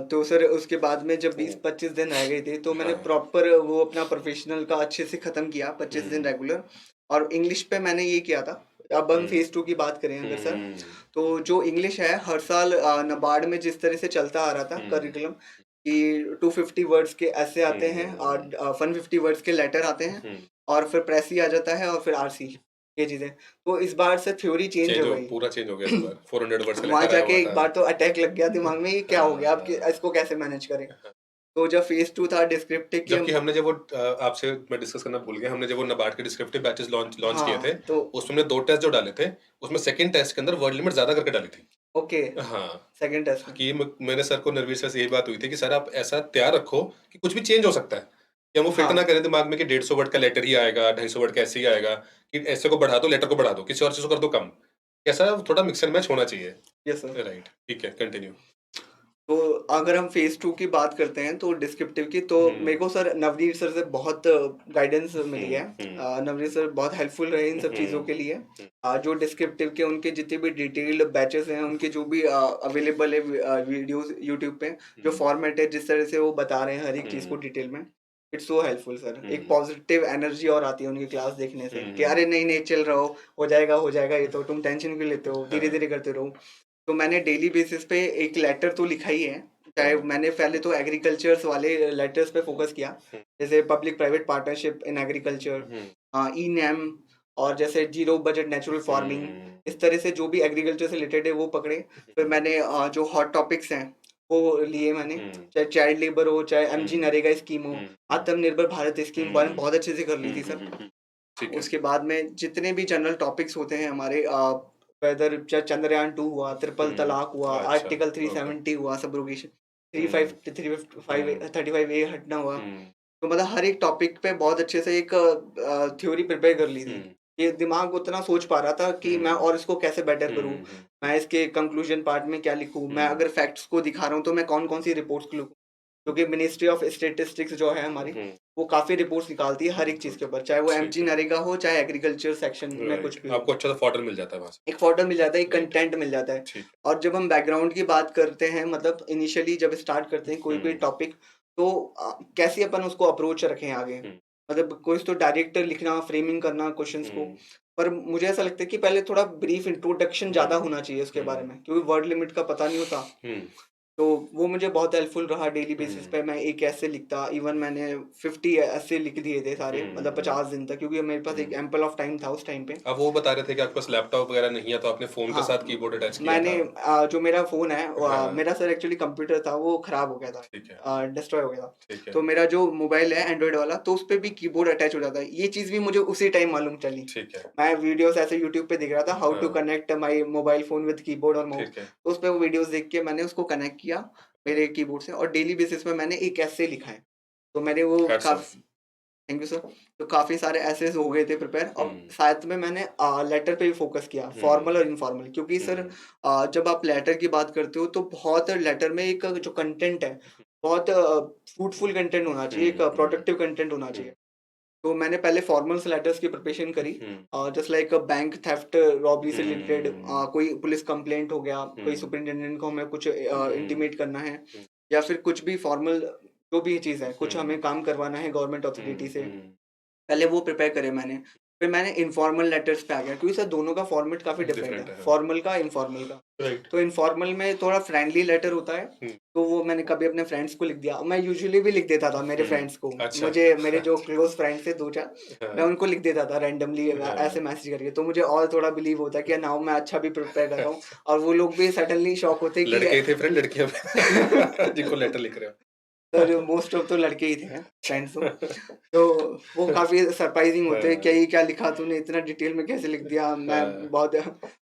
तो सर उसके बाद में जब हुँ, 20-25 दिन रह गए थे, तो मैंने हाँ, प्रॉपर वो अपना प्रोफेशनल का अच्छे से ख़त्म किया 25 दिन हुँ, रेगुलर। और इंग्लिश पे मैंने ये किया था अब हम हुँ, फेज़ 2 की बात करें अगर सर, हुँ, तो जो इंग्लिश है हर साल नाबार्ड में जिस तरह से चलता आ रहा था हुँ, करिकुलम कि 250 वर्ड्स के ऐसे आते हैं और हुँ, 150 वर्ड्स के लेटर आते हैं हुँ। और फिर प्रेसी आ जाता है और फिर आरसी, ये चीज़ें। तो इस बार से थ्योरी चेंज हो गई। पूरा चेंज हो गया इस बार, 400 वर्ड्स का वहाँ लेटर आया हुआ जाके एक था। बार तो अटैक लग गया दिमाग में, ये क्या हो गया, अब हाँ, इसको कैसे मैनेज करें? हाँ। तो जब फेज़ 2 था डिस्क्रिप्टिव की जबकि हम। हमने जब वो आपसे मैं डिस्कस करना भूल गया, हमने जब वो नाबार्ड के डिस्क्रिप्टिव बैचेस लॉन्च लॉन्च किए थे, हाँ, तो उसमें हमने 2 टेस्ट जो डाले थे, उसमें सेकंड टेस्ट के अंदर वर्ड लिमिट ज़्यादा करके डाली थी। ओके, हाँ, सेकंड टेस्ट में। कि मेरे सर को नरवीर सर से यही बात हुई थी कि सर आप ऐसा तैयार रखो कि कुछ भी चेंज हो सकता है। कि हम वो फिट हाँ, ना करें दिमाग में कि 150 वर्ड का लेटर ही आएगा, 250 वर्ड का ऐसे ही आएगा, कि ऐसे को बढ़ा दो, लेटर को बढ़ा दो, किसी और चीज़ को कर दो कम। ऐसा थोड़ा मिक्स एंड मैच होना चाहिए। Yes sir. राइट, ठीक है, कंटिन्यू। तो अगर हम फेज़ 2 की बात करते हैं तो डिस्क्रिप्टिव की, तो मेरे हुँ, को सर नवनीत सर से बहुत गाइडेंस मिली हुँ, है। हुँ, नवनीत सर बहुत हेल्पफुल रहे इन सब चीज़ों हुँ, के लिए। हुँ, जो डिस्क्रिप्टिव के उनके जितने भी डिटेल्ड बैचेस हैं, उनके जो भी अवेलेबल है वीडियोज़ यूट्यूब पे, जो हुँ, फॉर्मेट है, जिस तरह से वो बता रहे हैं हर एक चीज़ को हुँ, डिटेल में, इट्स सो हेल्पफुल सर। एक हुँ, पॉजिटिव एनर्जी और आती है उनकी क्लास देखने से कि हुँ, अरे नहीं, नहीं चिल रहो, हो जाएगा ये तो, तुम टेंशन क्यों लेते हो? हाँ, धीरे-धीरे करते रहो। तो मैंने डेली बेसिस पे एक लेटर तो लिखा ही है। चाहे हाँ, मैंने पहले तो एग्रीकल्चर्स वाले लेटर्स पे फोकस किया, हुँ, जैसे public private partnership in agriculture, um, e NAM, और जैसे जीरो बजट नेचुरल फार्मिंग, हुँ, इस तरह से जो भी एग्रीकल्चर से रिलेटेड है वो पकड़े। फिर हुँ, मैंने जो हॉट टॉपिक्स हैं वो लिए मैंने, हुँ, चाहे चाइल्ड लेबर हो, चाहे एमजी हुँ, नरेगा स्कीम हो, हुँ, आत्मनिर्भर भारत स्कीम हुँ, बहुत अच्छे से कर ली हुँ, थी हुँ, सर। हुँ, ठीक है। उसके बाद में जितने भी जनरल टॉपिक्स होते हैं हमारे, वेदर चाहे चंद्रयान 2 हुआ, ट्रिपल हुँ, तलाक हुआ, अच्छा, आर्टिकल ओके। 370 हुआ, सब्रोगेशन, हुँ, 355 हुँ, 35A हटना हुआ। हुँ, तो मतलब हर एक टॉपिक पे बहुत अच्छे से एक थ्योरी प्रिपेयर कर ली थी। हुँ, ये दिमाग उतना सोच पा रहा था कि मैं हुँ, और इसको कैसे बेटर करूँ, हुँ, हुँ, मैं इसके कंक्लूजन पार्ट में क्या लिखूँ, मैं हुँ, अगर फैक्ट्स को दिखा रहा हूँ तो मैं कौन-कौन सी रिपोर्ट्स लिखूँ। क्योंकि मिनिस्ट्री ऑफ स्टैटिस्टिक्स जो है हमारी, हुँ, वो काफ़ी रिपोर्ट्स निकालती है हर एक चीज़ गुड, के ऊपर, चाहे वो ठीक एमजी है। नरेगा हो, चाहे एग्रीकल्चर सेक्शन में राइट, कुछ भी हो। आपको अच्छा सा फॉडर मिल जाता है वहाँ से। एक फ़ोल्डर मिल जाता है, एक राइट, कंटेंट मिल जाता है। ठीक है। और जब हम बैकग्राउंड की बात करते हैं, मतलब इनिशियली जब स्टार्ट करते हैं कोई भी हुँ, टॉपिक, तो कैसे अपन उसको अप्रोच रखें आगे। हुँ, मतलब कुछ तो डायरेक्ट लिखना, फ्रेमिंग करना क्वेश्चंस को। हुँ, पर मुझे ऐसा लगता है कि पहले थोड़ा ब्रीफ इंट्रोडक्शन ज़्यादा हुँ, होना चाहिए उसके बारे हुँ, में, क्योंकि वर्ड लिमिट का पता नहीं होता। हुँ, तो वो मुझे बहुत हेल्पफुल रहा डेली बेसिस हुँ, पे। मैं एक ऐसे लिखता, इवन मैंने 50 ऐसे लिख दिए थे सारे, मतलब हुँ, 50 दिन तक, क्योंकि मेरे पास एक हुँ। एम्पल ऑफ टाइम था उस टाइम पे। आप वो बता रहे थे कि आपके पास लैपटॉप वगैरह नहीं है, तो आपने फ़ोन के हाँ, साथ कीबोर्ड अटैच किया मैंने था। जो मेरा फ़ोन है, हाँ, मेरा सर एक्चुअली कंप्यूटर था, वो खराब हो गया था, ठीक है, डिस्ट्रॉय हो गया था। ठीक है, तो मेरा जो मोबाइल है एंड्रॉइड वाला, तो उसपे भी कीबोर्ड अटैच हो जाता है। ये चीज़ भी मुझे उसी टाइम मालूम चली। ठीक है। मैं वीडियोज़ ऐसे यूट्यूब पे देख रहा था, हाउ टू हाँ, connect my mobile phone with keyboard और माउस। ठीक है। तो उसपे वो वीडियोज़ देख के मैंने उसको कनेक्ट किया हाँ, मेरे कीबोर्ड से, और डेली बेसिस पे मैंने एक ऐसे लिखा है। तो मैंने वो hats off. Thank you sir. तो काफ़ी सारे एसेज़ हो गए थे प्रिपेयर, और हुँ, साथ में मैंने लेटर पे भी फ़ोकस किया, हुँ, फॉर्मल और इनफॉर्मल, क्योंकि सर हुँ, जब आप लेटर की बात करते हो तो बहुत लेटर में एक जो कंटेंट है, बहुत फ्रूटफुल कंटेंट होना चाहिए, एक हुँ, हुँ, प्रोडक्टिव कंटेंट होना हुँ, चाहिए। तो मैंने पहले फॉर्मल्स लेटर्स की प्रिपरेशन करी, hmm, just like bank theft robbery से रिलेटेड, हुँ, कोई पुलिस कंप्लेंट हो गया, कोई हुँ, सुपरिटेंडेंट को हमें कुछ हुँ, इंटीमेट करना है, हुँ, या फिर कुछ भी फॉर्मल जो भी चीज़ है, कुछ हुँ, हमें काम करवाना है गवर्नमेंट अथॉरिटी हुँ, से, हुँ, पहले वो प्रिपेयर करे मैंने। फिर मैंने इन्फॉर्मल लेटर्स पे आ गया, क्योंकि सर दोनों का फॉर्मेट काफ़ी डिफरेंट है, डिफरेंट है, हाँ। फॉर्मल का, इन्फॉर्मल का। राइट। तो इन्फॉर्मल में थोड़ा फ्रेंडली लेटर होता है, हुँ, तो वो मैंने कभी अपने फ्रेंड्स को लिख दिया। मैं यूजुअली भी लिख देता था मेरे हुँ, फ्रेंड्स को। अच्छा। मुझे मेरे जो क्लोज़ फ्रेंड्स थे 2-4, मैं हाँ, उनको लिख देता था रैंडमली, हाँ, ऐसे मैसेज करके। तो मुझे और थोड़ा बिलीव होता है कि नाउ मैं अच्छा भी प्रिपेयर कर रहा हूँ, और वो लोग भी सडनली शॉक होते कि लड़के ही थे फ्रेंड, लड़कियाँ भी जिनको लेटर लिख रहे हो। सर मोस्ट ऑफ तो लड़के ही थे फ्रेंड्स तो। तो वो काफ़ी सरप्राइज़िंग होते हैं, क्या हाँ, ये क्या लिखा तूने, इतना डिटेल में कैसे लिख दिया? मैं हाँ, बहुत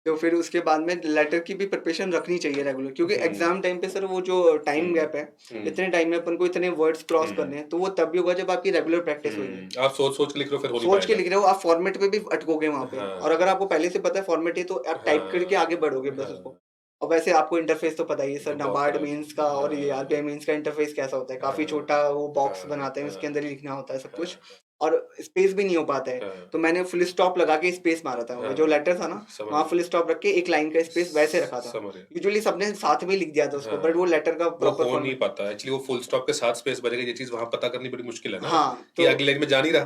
तो फिर उसके बाद में लेटर की भी प्रिपरेशन रखनी चाहिए रेगुलर, क्योंकि हुँ, एग्ज़ाम टाइम पे सर वो जो टाइम हुँ, गैप है, हुँ, इतने टाइम में अपन को इतने वर्ड्स क्रॉस हुँ, करने हैं, तो वो तब भी होगा जब आपकी रेगुलर प्रैक्टिस होगी। आप सोच-सोच के लिख रहे हो, फिर हो नहीं सोच के पाएगा। लिख रहे हो, आप फॉर्मेट पे भी अटकोगे वहाँ पे, और हाँ, अगर आपको पहले से पता है फॉर्मेट है, तो आप टाइप करके हाँ, आगे बढ़ोगे बस उसको। हाँ, और वैसे आपको इंटरफ़ेस तो पता ही है सर, बहुत नाबार्ड खराब। मेंस का और ये हाँ, आरबीआई मेंस का इंटरफ़ेस कैसा होता है, काफ़ी हाँ, छोटा वो बॉक्स हाँ, बनाते हैं, उसके हाँ, अंदर ही लिखना होता है सब हाँ, कुछ, और स्पेस भी नहीं हो पाता है। हाँ, तो मैंने फुल स्टॉप लगा के स्पेस मारा था, वो जो हाँ, लेटर था ना, समझ वहाँ गया, फुल स्टॉप रख के एक लाइन का स्पेस वैसे रखा था। समझ गया। यूजुअली सबने साथ में लिख दिया था उसको, बट हाँ, वो लेटर का वो प्रॉपर हो नहीं फॉर्मेट। पाता एक्चुअली, वो फुल स्टॉप के साथ स्पेस बनेगा, ये चीज़ वहाँ पता करनी बड़ी मुश्किल है ना, हाँ, कि तो अगली लाइन में जा नहीं रहा,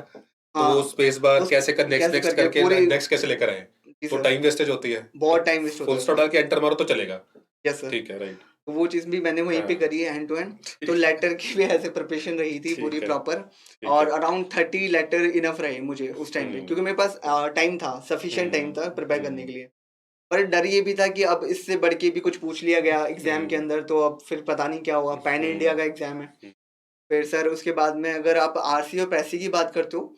तो वो हाँ, स्पेस बार उस कैसे कर नेक्स्ट कैसे नेक्स्ट करके करके पूरे नेक्स्ट कैसे लेकर आएँ? जी तो सर, टाइम वेस्टेज होती है। बहुत टाइम वेस्ट होता फुल है स्टॉप सर। डाल के एंटर मारो तो चलेगा। Yes sir. ठीक है, राइट। तो वो चीज़ भी मैंने वहीं पे हाँ, करी है एंड टू एंड। तो ठीक है, लेटर की भी ऐसे प्रिपरेशन रही थी पूरी ठीक है, प्रॉपर, ठीक और है। अराउंड 30 लेटर इनफ रहे मुझे उस टाइम पे, क्योंकि हुँ, मेरे पास टाइम था, सफिशिएंट टाइम था हुँ, प्रिपेयर करने हुँ, के लिए। पर डर ये भी था कि अब इससे बढ़ के भी कुछ पूछ लिया गया एग्ज़ाम के हुँ, अंदर, तो अब फिर पता नहीं क्या हुआ, पैन इंडिया हुँ, का एग्ज़ाम है। हुँ, फिर सर उसके बाद में अगर आप आरसी और प्रेसी की बात करते हो,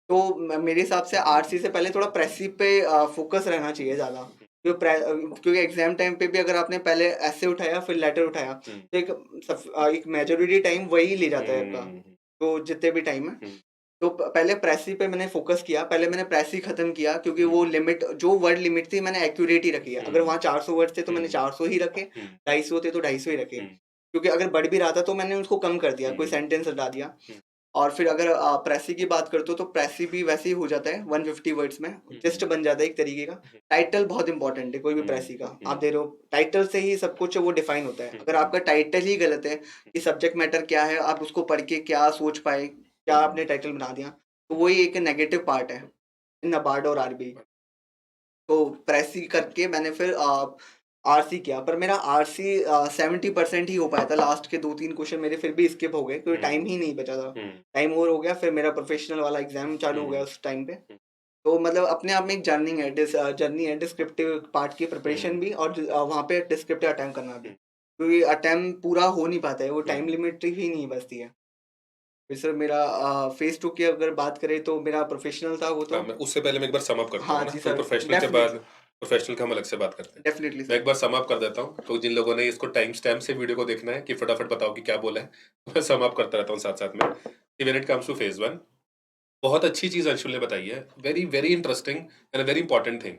तो मेरे हिसाब से हुँ, आरसी से पहले थोड़ा प्रेसी पे फोकस रहना चाहिए ज़्यादा। क्योंकि एग्जाम टाइम पे भी अगर आपने पहले ऐसे उठाया फिर लेटर उठाया, हुँ, तो एक मेजोरिटी टाइम वही ले जाता है आपका, हुँ, तो जितने भी टाइम है। हुँ, तो पहले प्रेसी पे मैंने फोकस किया, पहले मैंने प्रेसी खत्म किया, क्योंकि वो हुँ, लिमिट जो वर्ड लिमिट थी मैंने एक्यूरेट ही रखी है। अगर वहाँ हुँ, 400 वर्ड थे तो मैंने हुँ, 400 ही रखे, हुँ, 250 थे तो 250 ही रखे, हुँ, क्योंकि अगर बढ़ भी रहा था तो मैंने उसको कम कर दिया, कोई हुँ, सेंटेंस हटा दिया। हुँ, और फिर अगर प्रेसी की बात करते हो तो प्रेसी भी वैसे ही हो जाता है 150 वर्ड्स में, हुँ, जस्ट बन जाता है एक तरीके का। टाइटल बहुत इंपॉर्टेंट है कोई भी हुँ, प्रेसी का, आप हुँ, दे रहे हो टाइटल से ही सब कुछ वो डिफाइन होता है। अगर हुँ, आपका टाइटल ही गलत है कि सब्जेक्ट मैटर क्या है, आप उसको पढ़ के क्या सोच पाए, क्या आपने टाइटल बना दिया, तो वही एक नेगेटिव पार्ट है इन नबार्ड और आरबी। तो प्रेसी करके मैंने फिर आरसी किया, पर मेरा आरसी 70% ही हो पाया था। लास्ट के 2-3 क्वेश्चन मेरे फिर भी स्किप हो गए, क्योंकि टाइम ही नहीं बचा था। हुँ, टाइम ओवर हो गया, फिर मेरा प्रोफेशनल वाला एग्जाम चालू हो गया हुँ, उस टाइम पे। तो मतलब अपने आप में एक जर्नी है डिस्क्रिप्टिव पार्ट की प्रिपरेशन हुँ, भी, और वहाँ पे डिस्क्रिप्टिव अटेम्प्ट करना भी, हुँ, क्योंकि अटेम्प्ट पूरा हो नहीं पाता है, वो टाइम हुँ। लिमिट ही नहीं बचती है। फिर सर मेरा फेज़ 2 की अगर बात करें तो मेरा प्रोफेशनल था वो तो। हाँ, मैं उससे पहले मैं एक बार सम अप करता हूँ हाँ ना, जी फिर सर, प्रोफ़ेशनल के बाद डेफ़िनिटली, प्रोफ़ेशनल का हम अलग से बात करते हैं। डेफ़िनिटली मैं सर। एक बार सम अप कर देता हूँ, तो जिन लोगों ने इसको टाइम स्टैम्प से वीडियो को देखना है कि फटाफट बताओ कि क्या बोला है, तो मैं सम अप करता रहता हूँ साथ-साथ में। कि when it comes two phase 1, बहुत अच्छी चीज़ अंशुल ने बताई है। Very, very interesting and a very important thing.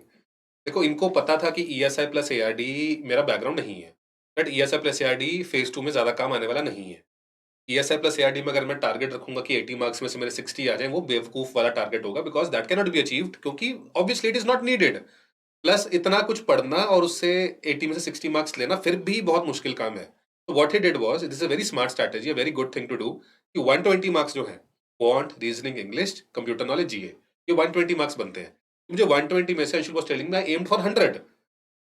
देखो, इनको पता था कि ईएसआई प्लस एआरडी मेरा बैकग्राउंड नहीं है। But ESI plus ARD phase 2 में ज़्यादा काम आने वाला नहीं है। ईएसआई प्लस एआरडी में अगर मैं टारगेट रखूँगा कि 80 मार्क्स में से मेरे 60 आ जाएँ, वो बेवकूफ़ वाला टारगेट होगा, because that can not be achieved, क्योंकि obviously it is not needed. Plus इतना कुछ पढ़ना और उससे 80 में से 60 मार्क्स लेना फिर भी बहुत मुश्किल काम है। तो what he did was, it is a very smart strategy, a very good thing to do, कि 120 मार्क्स जो हैं, quant, reasoning, English, computer knowledge, GA, ये 120 मार्क्स बनते हैं। मुझे 120 में से Anshul was telling me I aimed for 100।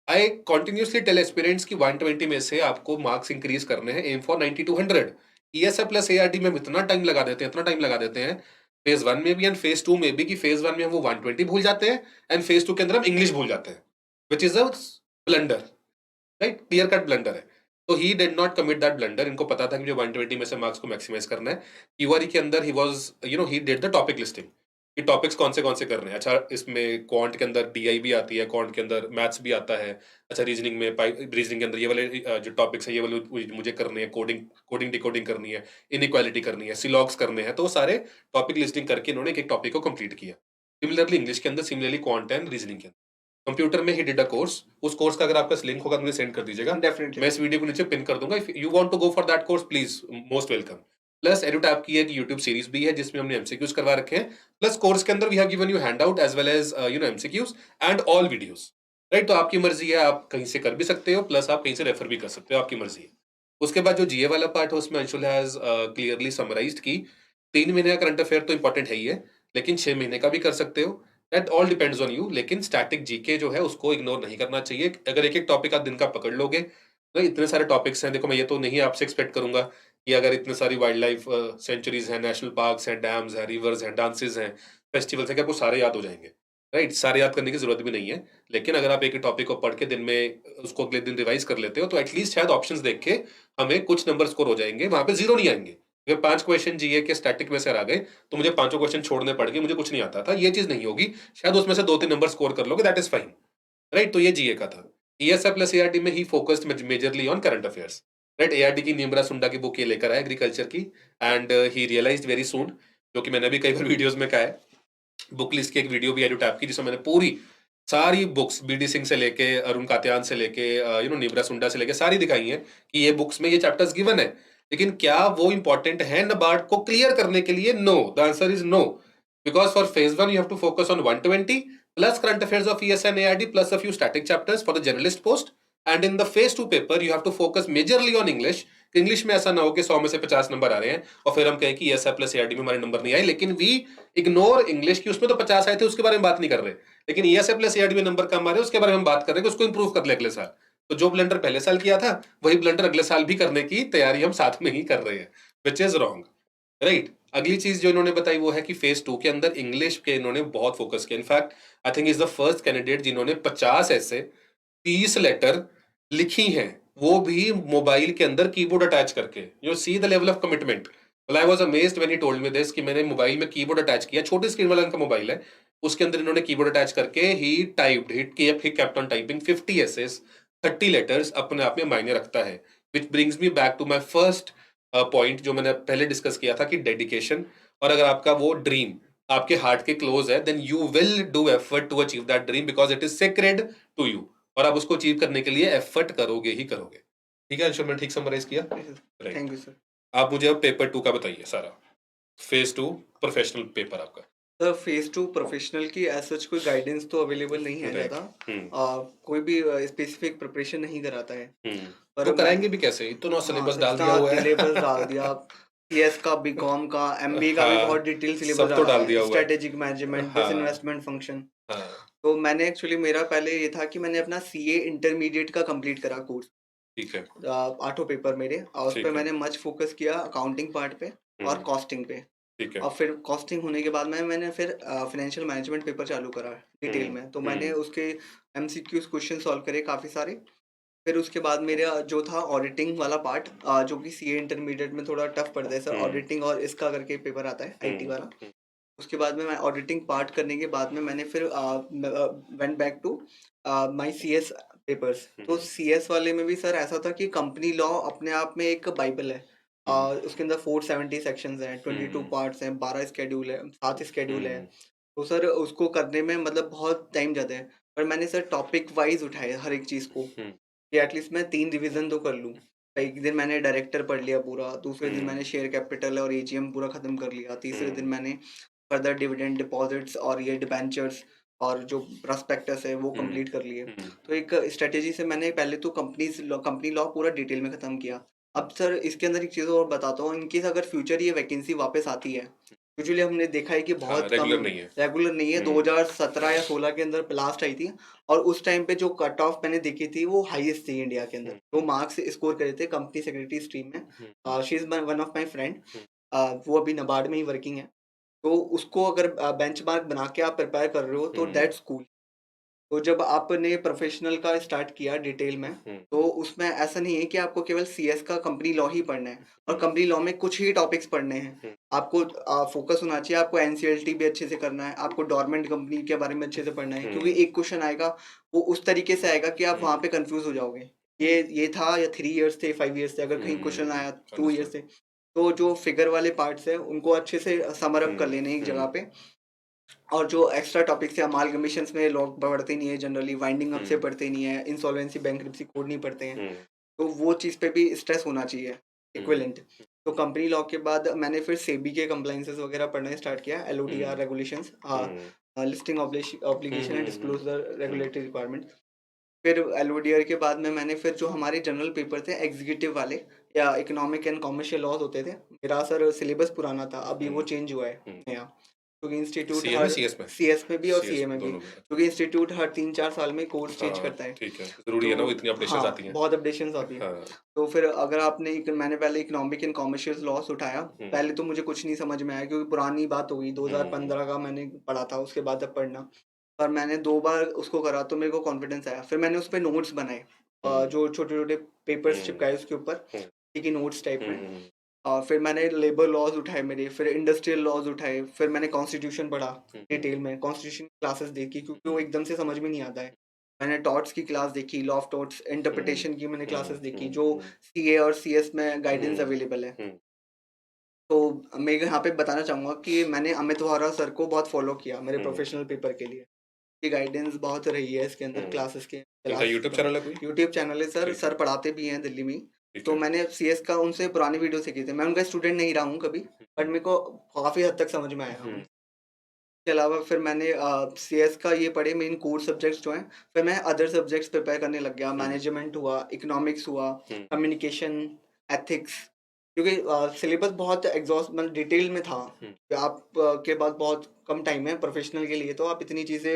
I continuously tell aspirants कि 120 में से आपको मार्क्स इंक्रीज करने हैं, aim for 90 to 100। ESI plus ARD में हम इतना टाइम लगा देते हैं, इतना टाइम लगा देते हैं, फेज 1 में भी एंड फेज 2 में भी, कि फेज 1 में हम वो 120 भूल जाते हैं एंड फेज 2 के अंदर हम इंग्लिश भूल जाते हैं, which is a blunder, right? Clear cut blunder है। तो he did not commit that blunder. इनको पता था कि मुझे 120 में से मार्क्स को मैक्सिमाइज करना है। क्यूआरई के अंदर he was, he did the topic listing, कि टॉपिक्स कौन से करने हैं। अच्छा, इसमें क्वांट के अंदर डीआई भी आती है, क्वांट के अंदर मैथ्स भी आता है। अच्छा, रीजनिंग में रीजनिंग के अंदर ये वाले जो टॉपिक्स है, ये वाले मुझे करने हैं, कोडिंग कोडिंग डिकोडिंग करनी है, इनइक्वालिटी करनी है, सिलॉग्स करने हैं। तो वो सारे टॉपिक लिस्टिंग करके इन्होंने एक एक टॉपिक को कंप्लीट किया। सिमिलरली इंग्लिश के अंदर, सिमिलरली क्वांट एंड रीजनिंग के अंदर। कंप्यूटर में ही डिड अ कोर्स। उस कोर्स का अगर आपका लिंक होगा तो मुझे सेंड कर दीजिएगा। डेफिनेटली मैं सर। इस वीडियो को नीचे पिन कर दूंगा। If you want to go for that course, please, most welcome. Plus EduTap की एक यूट्यूब सीरीज भी है जिसमें हमने एमसीक्यूज करवा रखे हैं। प्लस कोर्स के अंदर we have given you handout as well as MCQs and all videos. Right? तो आपकी मर्जी है, आप कहीं से कर भी सकते हो, प्लस आप कहीं से रेफर भी कर सकते हो, आपकी मर्जी है। उसके बाद जो जीए वाला पार्ट है उसमें अंशुल हैज क्लियरली समराइज्ड की 3 महीने का करंट अफेयर तो इंपॉर्टेंट है ही है, लेकिन 6 महीने का भी कर सकते हो। That all depends on you. लेकिन स्टैटिक जीके जो है उसको इग्नोर नहीं करना चाहिए। अगर एक एक टॉपिक आप दिन का पकड़ लोगे, तो इतने सारे टॉपिक्स हैं। देखो, मैं ये तो नहीं आपसे एक्सपेक्ट करूंगा कि अगर इतने सारी वाइल्ड लाइफ सेंचुरीज हैं, नेशनल पार्क्स हैं, डैम्स हैं, रिवर्स हैं, डांसेस हैं, फेस्टिवल्स हैं, कि आपको सारे याद हो जाएंगे। राइट? सारे याद करने की जरूरत भी नहीं है। लेकिन अगर आप एक ही टॉपिक को पढ़ के दिन में उसको अगले दिन रिवाइज कर लेते हो, तो एटलीस्ट शायद ऑप्शंस देख के हमें कुछ नंबर स्कोर हो जाएंगे, वहां पे जीरो नहीं आएंगे। अगर 5 क्वेश्चन जीए के स्टैटिक में से आ गए, तो मुझे पांचों क्वेश्चन छोड़ने पड़ गए, मुझे कुछ नहीं आता था, ये चीज नहीं होगी। शायद उसमें से 2-3 नंबर स्कोर कर लोगे, दैट इज फाइन। राइट? तो ये जीए का था। ईएसआई प्लस एआरडी में ही focused majorly on current affairs. Right? ARD की निम्रा सुंडा की बुक ये लेकर आया, एग्रीकल्चर की, and he realised very soon, जो कि मैंने भी कई बार वीडियोस में कहा है। बुक लिस्ट की एक वीडियो भी एडुटैप की, जिसमें मैंने पूरी सारी बुक्स, बीडी सिंह से लेके अरुण कात्यान से लेके निब्रा सुंडा से लेके सारी दिखाई हैं कि ये बुक्स में ये चैप्टर्स गिवन है। लेकिन क्या वो इंपॉर्टेंट है नबार्ड को क्लियर करने के लिए? No, the answer is no. Because for phase 1 you have to focus on 120 plus current affairs of ESI and ARD plus a few static chapters for the journalist post. And in the phase 2 paper you have to focus majorly on English. English में ऐसा ना हो कि 100 में से 50 number आ रहे हैं और फिर हम कहें कि ईएसआई प्लस एआरडी में हमारे नंबर नहीं आए, लेकिन वी इग्नोर इंग्लिश की, उसमें तो 50 आए थे, उसके बारे में बात नहीं कर रहे। लेकिन ईएसए प्लस एआरडी में नंबर कम आ रहे हैं, उसके बारे में हम बात कर रहे हैं कि उसको इंप्रूव कर ले अगले साल। तो जो ब्लंडर पहले साल किया था वही ब्लंडर अगले साल भी करने की तैयारी हम साथ में ही कर रहे हैं, विच इज रॉन्ग, राइट। अगली चीज जो इन्होंने बताई वो है कि फेज 2 के अंदर इंग्लिश के इन्होंने बहुत फोकस किया। In fact I think is the first candidate जिन्होंने 50 ऐसे 30 लेटर लिखी हैं, वो भी मोबाइल के अंदर कीबोर्ड अटैच करके। You see the level of commitment. I was amazed when he told me this कि मैंने मोबाइल में कीबोर्ड अटैच किया, छोटी स्क्रीन वाला इनका मोबाइल है, उसके अंदर इन्होंने कीबोर्ड अटैच करके ही kept on typing 50 essays 30 letters. अपने आप में मायने रखता है, which brings me back to my first point जो मैंने पहले डिस्कस किया था कि डेडिकेशन। और अगर आपका वो ड्रीम आपके हार्ट के क्लोज है, then you will do effort to achieve that dream because it is sacred to you, और आप उसको अचीव करने के लिए एफर्ट करोगे ही करोगे। ठीक है अंशुल, मैंने ठीक समराइज किया? राइट। Thank you sir. आप मुझे अब पेपर 2 का बताइए सारा, फेज 2 प्रोफेशनल पेपर आपका। सर फेज 2 प्रोफेशनल की एज सच कोई गाइडेंस तो अवेलेबल नहीं है राइट। ज़्यादा। कोई भी स्पेसिफिक प्रिपरेशन नहीं कराता है। तो पर कराएंगे भी कैसे, इतना सिलेबस डाल दिया हुआ है। सिलेबस डाल दिया, सीएस का, बीकॉम का, एमबीए का भी हाँ, बहुत डिटेल सिलेबस सब तो डाल दिया हुआ है। स्ट्रेटेजिक मैनेजमेंट, हाँ। Investment function. हाँ, तो मैंने एक्चुअली मेरा पहले ये था कि मैंने अपना सीए इंटरमीडिएट का कंप्लीट करा कोर्स, ठीक है। 8 पेपर मेरे, और उस ठीक पे है। मैंने मच फोकस किया अकाउंटिंग पार्ट पे और हम्म, कॉस्टिंग पे। ठीक है। और फिर कॉस्टिंग होने के बाद मैंने फिर फाइनेंशियल मैनेजमेंट पेपर चालू करा डिटेल में। तो मैंने उसके एमसीक्यूज क्वेश्चन सॉल्व करे काफ़ी सारे। फिर उसके बाद मेरा जो था ऑडिटिंग वाला पार्ट, जो कि सीए इंटरमीडिएट में थोड़ा टफ पड़ता है सर, ऑडिटिंग और इसका करके पेपर आता है आईटी वाला। उसके बाद में मैं ऑडिटिंग पार्ट करने के बाद में मैंने फिर went back to my CS papers. तो सीएस वाले में भी सर ऐसा था कि कंपनी लॉ अपने आप में एक बाइबल है। उसके अंदर 470 सेक्शंस हैं, 22 पार्ट्स हैं, 12 स्केड्यूल है, 7 स्केड्यूल है। तो सर उसको करने में मतलब बहुत टाइम जाता है। पर मैंने सर टॉपिक वाइज उठाए हर एक चीज़ को, कि एटलीस्ट मैं 3 रिवीजन तो कर लूँ। एक दिन मैंने डायरेक्टर पढ़ लिया पूरा, दूसरे दिन मैंने शेयर कैपिटल और एजीएम पूरा खत्म कर लिया, तीसरे दिन मैंने फर्दर डिविडेंड डिपॉजिट्स और ये डिबेंचर्स और जो प्रॉस्पेक्टस है वो कंप्लीट कर लिए। तो एक स्ट्रेटेजी से मैंने पहले तो कंपनी लॉ पूरा डिटेल में खत्म किया। अब सर इसके अंदर एक चीज़ और बताता हूँ, इनकेस अगर फ्यूचर ये वैकेंसी वापस आती है, यूजुअली हमने देखा है कि बहुत कम रेगुलर नहीं है। रेगुलर नहीं है। 2017 या 16 के अंदर लास्ट आई थी, और उस टाइम पे जो कट ऑफ मैंने देखी थी वो हाईएस्ट थी इंडिया के अंदर। वो मार्क्स स्कोर करे थे कंपनी सेक्रेटरी स्ट्रीम में। She is one of my friend, वो अभी नबार्ड में ही वर्किंग है। तो उसको अगर बेंचमार्क बना के आप प्रिपेयर कर रहे हो तो दैट्स कूल। तो जब आपने प्रोफेशनल का स्टार्ट किया डिटेल में, तो उसमें ऐसा नहीं है कि आपको केवल सीएस का कंपनी लॉ ही पढ़ना है, और कंपनी लॉ में कुछ ही टॉपिक्स पढ़ने हैं। आपको फोकस होना चाहिए, आपको एनसीएलटी भी अच्छे से करना है, आपको डोरमेंट कंपनी के बारे में अच्छे से पढ़ना है, क्योंकि एक क्वेश्चन आएगा वो उस तरीके से आएगा कि आप वहाँ पे कंफ्यूज हो जाओगे। ये था या 3 इयर्स थे, 5 इयर्स थे, अगर कहीं क्वेश्चन आया 2 इयर्स थे, तो जो फिगर वाले पार्ट्स है उनको अच्छे से समर अप कर लेने एक जगह पे। और जो एक्स्ट्रा टॉपिक्स है, अमालगमेशंस में लोग पढ़ते नहीं है जनरली, वाइंडिंग अप से पढ़ते नहीं है, इंसॉल्वेंसी बैंक्रप्सी कोड नहीं पढ़ते हैं। तो वो चीज़ पे भी स्ट्रेस होना चाहिए इक्विवेलेंट। तो कंपनी लॉ के बाद मैंने फिर सेबी के कंप्लाइंसेस वगैरह पढ़ना स्टार्ट किया, LODR regulations, listing obligation and disclosure regulatory requirement. फिर एलओडीआर के बाद में मैंने फिर जो हमारे जनरल पेपर थे एग्जीक्यूटिव वाले या इकोनॉमिक एंड कॉमर्शियल लॉज होते थे, मेरा सर सिलेबस पुराना था, अभी वो चेंज हुआ है नया, क्योंकि इंस्टीट्यूट सीए में हर सीएस में सीएस में भी और सीएस सीए में भी, दोनों में। क्योंकि इंस्टीट्यूट हर 3-4 साल में कोर्स चेंज हाँ, करता है। ठीक है, जरूरी है ना, वो इतनी अपडेशंस आती हैं। बहुत अपडेशंस आती है। हाँ। तो फिर अगर आपने मैंने पहले इकोनॉमिक एंड कॉमर्शियल लॉस उठाया, पहले तो मुझे कुछ नहीं समझ में आया, क्योंकि पुरानी बात हो गई, 2015 का मैंने पढ़ा था, उसके बाद अब पढ़ना। पर मैंने 2 बार उसको करा तो मेरे को कॉन्फिडेंस आया। फिर मैंने उस पे नोट्स बनाए, जो छोटे-छोटे पेपर्स चिपकाए उसके ऊपर, स्टिकी नोट्स टाइप में। फिर मैंने लेबर लॉज उठाए मेरे, फिर इंडस्ट्रियल लॉज उठाए, फिर मैंने कॉन्स्टिट्यूशन पढ़ा डिटेल में, कॉन्स्टिट्यूशन क्लासेस देखी, क्योंकि वो एकदम से समझ में नहीं आता है। मैंने टॉर्ट्स की क्लास देखी, लॉ ऑफ टॉर्ट्स, इंटरप्रिटेशन की मैंने क्लासेस देखी, जो सीए और सीएस में गाइडेंस अवेलेबल है। तो मैं यहाँ पे बताना चाहूँगा कि मैंने अमित वोहरा सर को बहुत फॉलो किया मेरे प्रोफेशनल पेपर के लिए। की गाइडेंस बहुत रही है इसके अंदर, क्लासेस के इनका यूट्यूब चैनल है कोई? यूट्यूब चैनल है सर, ठीक सर है। पढ़ाते भी हैं दिल्ली में ही। ठीक तो है। मैंने सीएस का उनसे पुरानी वीडियो सीखी थी। मैं उनका स्टूडेंट नहीं रहा हूँ कभी, बट मेरे को काफ़ी हद तक समझ में आया। इसके अलावा फिर मैंने सीएस का ये पढ़े मेन कोर सब्जेक्ट्स जो हैं, फिर मैं अदर सब्जेक्ट्स प्रिपेयर करने लग गया। मैनेजमेंट हुआ, इकोनॉमिक्स हुआ, कम्युनिकेशन, एथिक्स, क्योंकि सिलेबस बहुत एग्जॉस्ट मतलब डिटेल में था। आप के पास बहुत कम टाइम है प्रोफेशनल के लिए, तो आप इतनी चीज़ें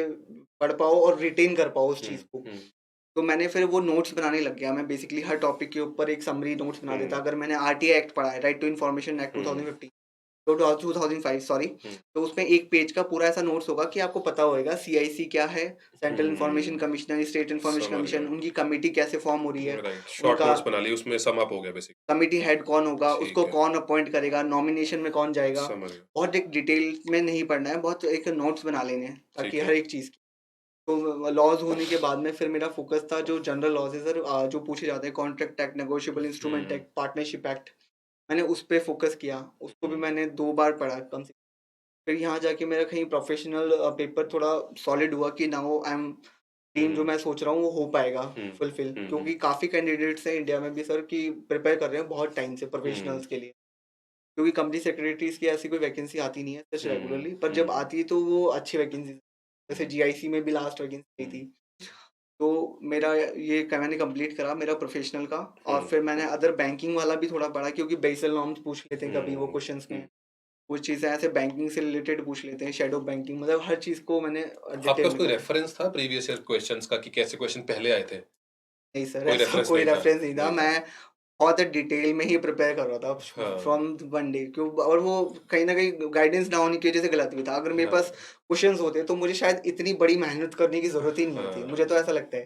पढ़ पाओ और रिटेन कर पाओ उस हुँ, चीज़ को। हुँ, तो मैंने फिर वो नोट्स बनाने लग गया। मैं बेसिकली हर टॉपिक के ऊपर एक समरी नोट्स बना देता। हुँ, अगर मैंने आरटीआई एक्ट पढ़ा है, राइट टू इन्फॉर्मेशन एक्ट हुँ, 2015, तो 2005 सॉरी, हुँ, तो उसमें एक पेज का पूरा ऐसा नोट्स होगा कि आपको पता होएगा सीआईसी क्या है, सेंट्रल इन्फॉर्मेशन हुँ, कमिश्नर, स्टेट इन्फॉर्मेशन समझ कमीशन, गया। उनकी कमिटी कैसे फॉर्म हो रही है, राइट, शॉर्ट उनका नोट्स बना लिए, उसमें सम अप हो गया बेसिक। कमिटी हेड कौन होगा, उसको ठीक है, कौन अपॉइंट करेगा, नॉमिनेशन में कौन जाएगा। समझ गया। बहुत एक डिटेल में नहीं पढ़ना है, बहुत एक नोट्स बना लेने हैं ताकि ठीक हर है। एक चीज़ की। तो लॉज़ होने के बाद में फिर मेरा फ़ोकस था जो जनरल लॉज़ है सर, जो पूछे जाते हैं, कॉन्ट्रैक्ट एक्ट, नेगोशिएबल इंस्ट्रूमेंट हुँ, एक्ट, पार्टनरशिप एक्ट, मैंने उस पे फ़ोकस किया। उसको भी हुँ, मैंने 2 बार पढ़ा कम से। फिर यहाँ जाके मेरा कहीं प्रोफ़ेशनल पेपर थोड़ा सॉलिड हुआ कि नाउ आई एम ड्रीम जो हुँ, मैं सोच रहा हूँ वो हो पाएगा हुँ, फुलफ़िल, हुँ, हुँ, क्योंकि काफ़ी कैंडिडेट्स हैं इंडिया में भी सर कि प्रिपेयर कर रहे हैं बहुत टाइम से हुँ, प्रोफ़ेशनल्स के लिए। क्योंकि कंपनी सेक्रेटरीज़ की ऐसी कोई वैकेंसी आती नहीं है सच हुँ, रेगुलरली, पर जब हुँ, आती है तो वो अच्छी वैकेंसीज़, जैसे हुँ, जीआईसी में भी लास्ट वैकेंसी आई हुँ, थी। तो मेरा ये मैंने कंप्लीट करा मेरा प्रोफ़ेशनल का, और हुँ, फिर मैंने अदर बैंकिंग वाला भी थोड़ा पढ़ा क्योंकि बेसल नॉर्म्स पूछ लेते हैं कभी वो हुँ, क्वेश्चंस हुँ। में। कुछ चीज़ें ऐसे बैंकिंग से रिलेटेड पूछ लेते हैं, शैडो बैंकिंग, मतलब हर चीज़ को मैंने आपके डिटेल पास में कोई करा। रेफरेंस था प्रीवियस ईयर क्वेश्चंस का कि कैसे क्वेश्चन पहले आए थे? नहीं सर, कोई ऐसा रेफरेंस कोई नहीं था? रेफ़रेंस नहीं था। नहीं था। मैं बहुत डिटेल में ही प्रिपेयर कर रहा था हाँ, फ्रॉम वन डे क्यों, और वो कहीं न कहीं गाइडेंस ना होने की वज़ह से गलत भी था। अगर मेरे पास हाँ, क्वेश्चन्स होते तो मुझे शायद इतनी बड़ी मेहनत करने की ज़रूरत ही नहीं होती। मुझे हाँ, तो ऐसा लगता है।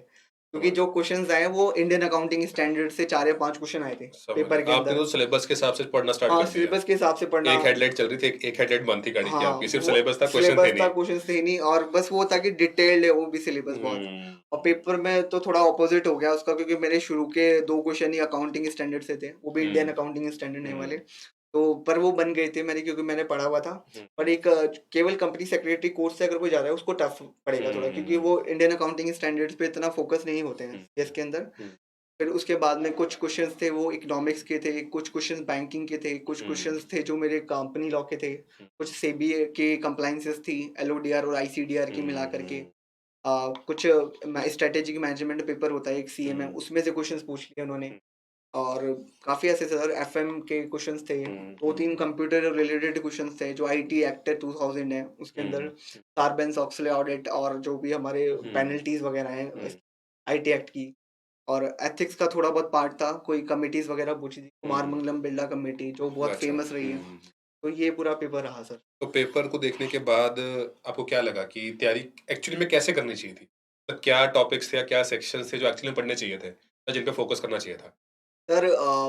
क्योंकि समझ जो गया, क्वेश्चन्स आए वो इंडियन अकाउंटिंग स्टैंडर्ड से 4 या 5 क्वेश्चन आए थे समझ पेपर के गया। आपने अंदर। तो सिलेबस के हिसाब से पढ़ना स्टार्ट हाँ, कर दिया। सिलेबस के हिसाब से पढ़ना। एक हेडलाइट चल रही थी, एक हेडलाइट बंद थी गाड़ी की हाँ, आपकी, सिर्फ वो सिलेबस था, क्वेश्चन थे सिलेबस था, नहीं। क्वेश्चंस थे ही नहीं, और बस वो था कि डिटेल्ड है वो भी सिलेबस बहुत। हुँ, और पेपर में तो थोड़ा ऑपोज़िट हो गया उसका, क्योंकि मेरे शुरू के 2 क्वेश्चन ही अकाउंटिंग स्टैंडर्ड से थे, वो भी इंडियन हुँ, अकाउंटिंग स्टैंडर्ड नहीं वाले। हुँ, तो पर वो बन गए थे मेरे, क्योंकि मैंने पढ़ा हुआ था। हुँ, पर एक केवल कंपनी सेक्रेटरी कोर्स से अगर कोई जा रहा है उसको टफ पड़ेगा थोड़ा, क्योंकि हुँ, वो इंडियन अकाउंटिंग स्टैंडर्ड्स पे इतना फ़ोकस नहीं होते हैं हुँ, सीएस के अंदर। हुँ, फिर उसके बाद में कुछ क्वेश्चंस थे वो इकोनॉमिक्स के थे, कुछ क्वेश्चंस बैंकिंग के थे, कुछ हुँ, क्वेश्चंस थे जो मेरे कंपनी लॉ के थे, हुँ, कुछ सेबी के कंप्लायंसेस थी, एलओडीआर और आईसीडीआर की मिला हुँ, करके। हुँ, कुछ स्ट्रेटेजिक मैनेजमेंट पेपर होता है एक सीएमए, हुँ, उसमें से क्वेश्चंस पूछ लिए उन्होंने। हुँ, और काफ़ी ऐसे सर एफएम के क्वेश्चंस थे, हुँ, 2-3 हुँ, कंप्यूटर रिलेटेड क्वेश्चंस थे जो आईटी एक्ट 2000 है, उसके अंदर हुँ, सार्बेन्स-ऑक्सले ऑडिट और जो भी हमारे हुँ, पेनल्टीज़ वगैरह हैं हुँ, इस आईटी एक्ट की। और एथिक्स का थोड़ा बहुत पार्ट था, कोई कमिटीज़ वगैरह पूछी थी, कुमार हुँ, मंगलम बिरला कमेटी जो बहुत अच्छा, फेमस रही है। हुँ। तो ये पूरा पेपर रहा सर। तो पेपर को देखने के बाद आपको क्या लगा कि तैयारी एक्चुअली में कैसे करनी चाहिए थी? मतलब क्या टॉपिक्स थे या क्या सेक्शंस थे जो एक्चुअली में पढ़ने चाहिए थे या जिन पे फोकस करना चाहिए था? सर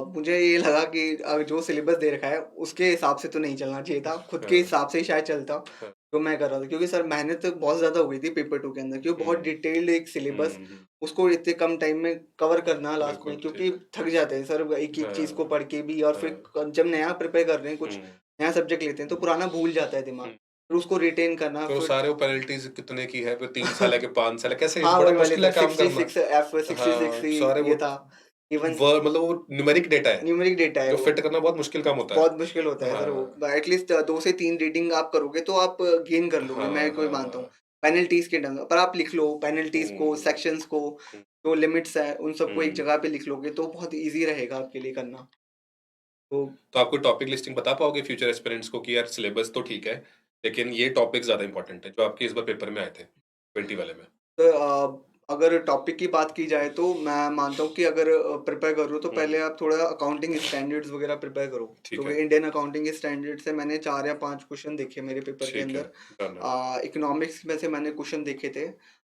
मुझे ये लगा कि जो सिलेबस दे रखा है उसके हिसाब से तो नहीं चलना चाहिए था, खुद के हाँ, हिसाब से ही शायद चलता, हाँ, जो मैं कर रहा था। क्योंकि सर मेहनत बहुत ज़्यादा हो गई थी पेपर 2 के अंदर, क्योंकि बहुत हुँ, डिटेल्ड एक सिलेबस, हुँ, हुँ, उसको इतने कम टाइम में कवर करना लास्ट बिल्कुल में, क्योंकि ठीक। थक जाते हैं सर एक-एक चीज़ को हाँ, पढ़ के भी, और फिर हाँ, जब नया प्रिपेयर कर रहे हैं, कुछ हुँ, नया सब्जेक्ट लेते हैं तो पुराना भूल जाता है दिमाग। हुँ। फिर उसको रिटेन करना, फिर वो फिर सारे वो पेनल्टीज़ कितने की है, फिर 3 साल है कि 5 साल है, कैसे हाँ, बड़ा वही वाले मुश्किल है सर काम करना। 66 एफ 66 हाँ, ही सारे वो ये था। इवन मतलब वो न्यूमेरिक डेटा है, न्यूमेरिक डेटा है जो वो। फिट करना बहुत मुश्किल काम होता है। बहुत मुश्किल होता है सर हाँ, वो। एटलीस्ट 2 से 3 रीडिंग आप करोगे तो आप गेन कर लोगे, हाँ, मैं कोई मानता हूँ। हाँ। पेनल्टीज़ के टर्म्स पर आप लिख लो, पेनल्टीज़ को, हुँ, सेक्शंस को, हुँ, जो लिमिट्स हैं, उन सबको एक हुँ। जगह पे लिख लोगे तो बहुत ईज़ी रहेगा आपके लिए करना। तो तो आप कोई टॉपिक लिस्टिंग बता पाओगे फ्यूचर एस्पिरेंट्स को कि यार सिलेबस तो ठीक है, लेकिन ये टॉपिक ज़्यादा इम्पोर्टेंट है, जो आपके इस बार पेपर में आए थे, 20 वाले में? तो अगर टॉपिक की बात की जाए तो मैं मानता हूँ कि अगर प्रिपेयर कर रहे हो तो हुँ, पहले आप थोड़ा अकाउंटिंग स्टैंडर्ड्स वगैरह प्रिपेयर करो। ठीक क्योंकि है, इंडियन अकाउंटिंग स्टैंडर्ड से मैंने 4 या 5 क्वेश्चन देखे मेरे पेपर के ठीक है, अंदर। डन है। इकोनॉमिक्स में से मैंने क्वेश्चन देखे थे।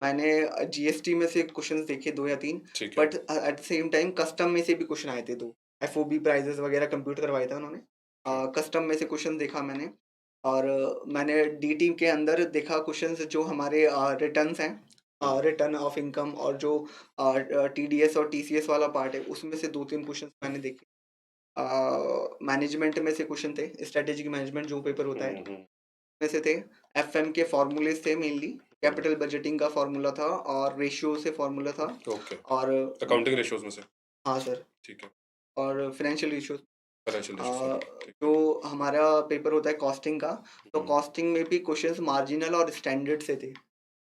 मैंने जीएसटी में से क्वेश्चंस देखे 2 या 3, ठीक है। But at the same time custom में से भी क्वेश्चन आए थे 2। एफओबी प्राइजेज़ वगैरह कंप्यूट करवाया था उन्होंने। हुँ, कस्टम में से क्वेश्चन देखा मैंने, और मैंने डीटी के अंदर देखा क्वेश्चंस जो हमारे रिटर्न्स हैं, हुँ, रिटर्न ऑफ इनकम, और जो टीडीएस और टीसीएस वाला पार्ट है उसमें से 2-3 क्वेश्चंस मैंने देखे। मैनेजमेंट में से क्वेश्चन थे, स्ट्रैटेजिक मैनेजमेंट जो पेपर होता है, हुँ, हुँ, में से थे। एफएम के फॉर्मूलेज़ थे मेनली, हुँ, कैपिटल बजटिंग का फॉर्मूला था और रेशियो से फॉर्मूला था। ओके। और अकाउंटिंग रेशियोज़ में से, हाँ सर, ठीक है। और फाइनेंशियल रेशियोज़। फाइनेंशियल रेशियोज़ अ, ओके, ठीक है। जो हमारा पेपर होता है कॉस्टिंग का, तो हुँ, कॉस्टिंग में भी क्वेश्चंस मार्जिनल और स्टैंडर्ड से थे।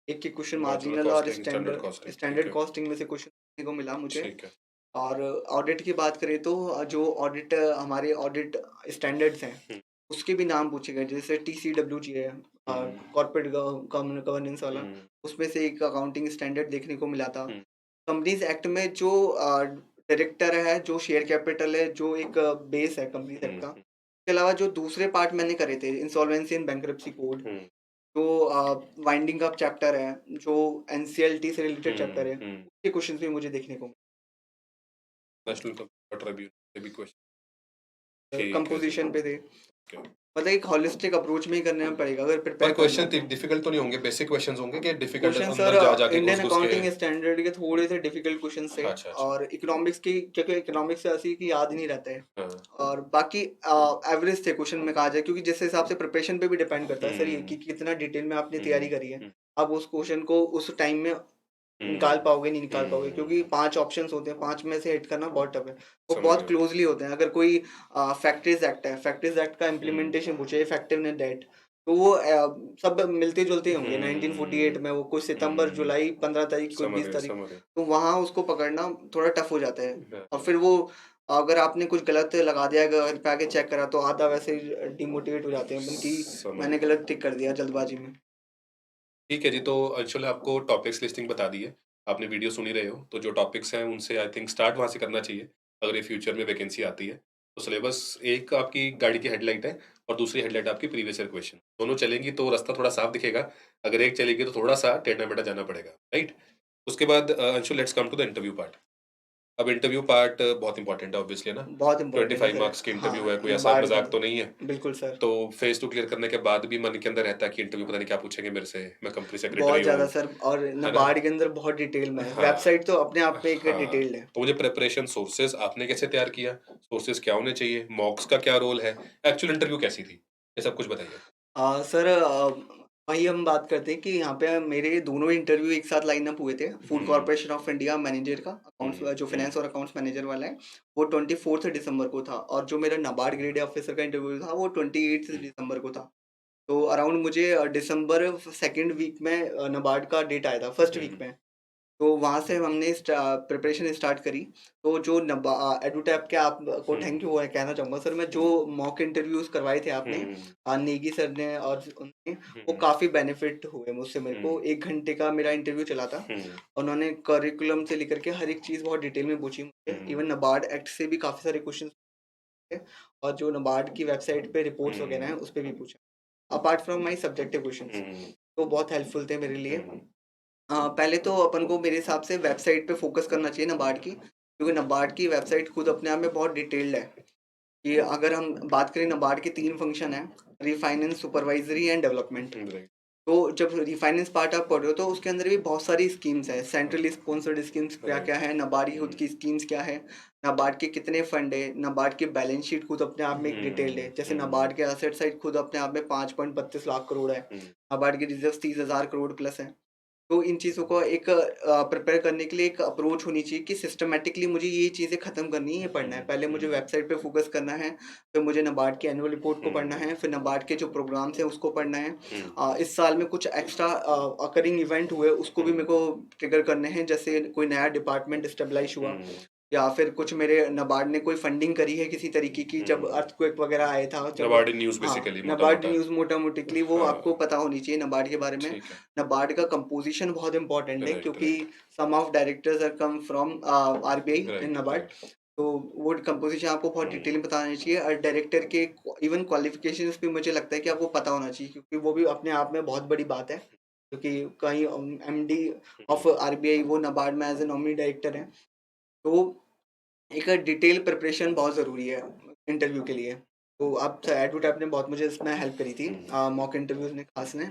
एक-एक क्वेश्चन मार्जिनल मार्जिनल और कॉस्टिंग, स्टैंडर्ड कॉस्टिंग, ठीक स्टैंडर्ड है, कॉस्टिंग में से क्वेश्चन देखने को मिला मुझे। ठीक है। और ऑडिट की बात करें तो जो ऑडिट हमारे ऑडिट स्टैंडर्ड्स हैं, हुँ, उसके भी नाम पूछे गए, जैसे टीसीडब्ल्यूजी है, कॉर्पोरेट गवर्नेंस वाला, उसमें से एक अकाउंटिंग स्टैंडर्ड देखने को मिला था। कंपनीज एक्ट में जो डायरेक्टर है, जो शेयर कैपिटल है, जो एक बेस है कंपनीज एक्ट का, इसके अलावा जो दूसरे पार्ट मैंने करे थे, इंसॉल्वेंसी एंड बैंक्रप्सी कोड, जो वाइंडिंग अप चैप्टर है, जो एनसीएलटी से रिलेटेड चैप्टर है, उसके क्वेश्चंस भी मुझे देखने को नेशनल कंप्यूटर ट्रिब्यूनल से भी क्वेश्चन। ठीक है जी। कंपोजिशन पे थे। Okay. मतलब एक होलिस्टिक अप्रोच में ही करने में पड़ेगा अगर पर प्रिपेयर क्वेश्चन डिफिकल्ट तो नहीं होंगे, बेसिक क्वेश्चंस होंगे कि डिफिकल्ट क्वेश्चन अंदर सर जा जाके इंडियन घुस घुस के। अकाउंटिंग स्टैंडर्ड के थोड़े से डिफिकल्ट क्वेश्चन थे। अच्छा अच्छा। और इकोनॉमिक्स की, क्योंकि इकोनॉमिक्स ऐसी है कि याद ही नहीं रहता है। हाँ। और बाकी एवरेज थे क्वेश्चन में कहा जाए, क्योंकि जिस हिसाब से प्रिपरेशन पे भी डिपेंड करता है सर ये कि कितना डिटेल में आपने तैयारी करी है। आप उस क्वेश्चन को उस टाइम में निकाल पाओगे नहीं निकाल पाओगे, क्योंकि 5 ऑप्शंस होते हैं, 5 में से हिट करना बहुत टफ है। वो समझ बहुत गया। क्लोजली होते हैं। अगर कोई फैक्टरीज एक्ट है, फैक्टरीज एक्ट का इम्प्लीमेंटेशन पूछे, इफेक्टिवनेस डेट, तो वो सब मिलते जुलते होंगे 1948 में, वो कुछ सितंबर जुलाई 15 तारीख कोई समझ 20 गए तारीख, समझ गए। तो वहाँ उसको पकड़ना थोड़ा टफ हो जाता है। हाँ, और फिर वो अगर आपने कुछ गलत लगा दिया, घर पे आके चेक करा, तो आधा वैसे डिमोटिवेट हो जाते हैं कि समझ मैंने गया। गलत टिक कर दिया जल्दबाजी में। ठीक है जी, तो अंशुल आपको टॉपिक्स लिस्टिंग बता दी है, आपने वीडियो सुन ही रहे हो, तो जो टॉपिक्स हैं उनसे आई थिंक स्टार्ट वहाँ से करना चाहिए, अगर ये फ्यूचर में वैकेंसी आती है। तो सिलेबस एक आपकी गाड़ी की हेडलाइट है और दूसरी हेडलाइट आपकी प्रीवियस ईयर क्वेश्चन, दोनों चलेंगी तो रास्ता थोड़ा साफ दिखेगा, अगर एक चलेगी तो थोड़ा सा टेढ़ा-मेढ़ा जाना पड़ेगा, राइट? उसके बाद Anshul let's come to the interview part. अब इंटरव्यू पार्ट बहुत इंपॉर्टेंट है ऑब्वियसली, है ना? बहुत इम्पोर्टेंट है 25 सर। मार्क्स की इंटरव्यू है, हाँ, कोई ऐसा नाबार्ड का। मज़ाक तो नहीं है। बिल्कुल सर। तो फेज़ 2 क्लियर करने के बाद भी मन के अंदर रहता है कि इंटरव्यू पता नहीं क्या पूछेंगे मेरे से, मैं कंपनी सेक्रेटरी बहुत ज़्यादा हूँ, सर, और है ना? नाबार्ड के अंदर बहुत डिटेल में है। हाँ, वेबसाइट तो अपने आप में एक हाँ। डिटेल्ड है। तो मुझे प्रिपरेशन सोर्सेज़ आपने कैसे तैयार किया? सोर्सेज़ क्या होने चाहिए? मॉक्स का क्या रोल है? एक्चुअल इंटरव्यू कैसी थी? ये सब कुछ बताइए। सर वही हम बात करते हैं कि यहाँ पे मेरे दोनों इंटरव्यू एक साथ लाइन अप हुए थे। Food corporation of India manager का, अकाउंट्स जो फाइनेंस और अकाउंट्स मैनेजर वाला है, वो 24 दिसंबर को था। और जो मेरा नाबार्ड ग्रेड ऑफिसर का इंटरव्यू था, वो 28 दिसंबर को था। तो अराउंड मुझे दिसंबर सेकेंड वीक में नाबार्ड का डेट आया था, फर्स्ट वीक में। तो वहाँ से हमने प्रिपरेशन स्टार्ट करी। तो जो एडुटैप के आपको थैंक यू कहना चाहूँगा सर। मैं जो मॉक इंटरव्यूज करवाए थे आपने, नेगी सर ने और उन्होंने, वो काफ़ी बेनिफिट हुए मुझसे। मेरे को 1 घंटे का मेरा इंटरव्यू चला था। उन्होंने करिकुलम से लेकर के हर एक चीज़ बहुत डिटेल में पूछी मुझे। इवन नाबार्ड एक्ट से भी काफ़ी सारे क्वेश्चन थे, और जो नाबार्ड की वेबसाइट पे रिपोर्ट्स वगैरह हैं उस पर भी पूछा, apart from my subjective questions. तो बहुत हेल्पफुल थे मेरे लिए। पहले तो अपन को मेरे हिसाब से वेबसाइट पे फोकस करना चाहिए नाबार्ड की, क्योंकि नाबार्ड की वेबसाइट खुद अपने आप में बहुत डिटेल्ड है। कि अगर हम बात करें, नाबार्ड के 3 फंक्शन हैं, रिफाइनेंस, सुपरवाइजरी एंड डेवलपमेंट। तो जब रिफाइनेंस पार्ट आप पढ़ रहे हो, तो उसके अंदर भी बहुत सारी स्कीम्स हैं। सेंट्रली स्पॉन्सर्ड स्कीम्स क्या क्या है, नाबार्ड की खुद की स्कीम्स क्या है, नाबार्ड के कितने फंड है, नाबार्ड की बैलेंस शीट खुद अपने आप में एक डिटेल्ड है। जैसे नाबार्ड के एसेट साइड खुद अपने आप में 5.32 लाख करोड़ है, नाबार्ड की रिजर्व 30,000 करोड़ प्लस है। तो इन चीज़ों को एक प्रिपेयर करने के लिए एक अप्रोच होनी चाहिए कि सिस्टमैटिकली मुझे ये चीज़ें ख़त्म करनी है, ये पढ़ना है। पहले मुझे वेबसाइट पे फोकस करना है, फिर मुझे नाबार्ड की एनुअल रिपोर्ट को पढ़ना है, फिर नाबार्ड के जो प्रोग्राम्स हैं उसको पढ़ना है। इस साल में कुछ एक्स्ट्रा अकरिंग इवेंट हुए, उसको भी मेरे को ट्रिगर करने हैं। जैसे कोई नया डिपार्टमेंट स्टेबलाइज हुआ, या फिर कुछ मेरे नाबार्ड ने कोई फंडिंग करी है किसी तरीके की, जब अर्थक्वेक वगैरह आया था, जब नाबार्ड न्यूज़ हाँ, बेसिकली नाबार्ड मोटा-मोटा। न्यूज़ मोटा-मोटिकली वो आपको पता होनी चाहिए नाबार्ड के बारे में। ठीक है। नाबार्ड का कंपोजिशन बहुत इंपॉर्टेंट है, राइट, क्योंकि right, some of directors are come from RBI in right, NABARD. Right. तो वो कंपोजिशन आपको बहुत डिटेल में बताना चाहिए। और डायरेक्टर के इवन क्वालिफिकेशंस भी मुझे लगता है कि आपको पता होना चाहिए, क्योंकि वो भी अपने आप में बहुत बड़ी बात है। क्योंकि कहीं एमडी ऑफ आरबीआई वो नाबार्ड में एज ए नॉमिनी डायरेक्टर है। तो एक डिटेल प्रिपरेशन बहुत ज़रूरी है इंटरव्यू के लिए। तो आप एडवर्टाइप ने बहुत मुझे इसमें हेल्प करी थी, मॉक इंटरव्यूज़ ने खास ने।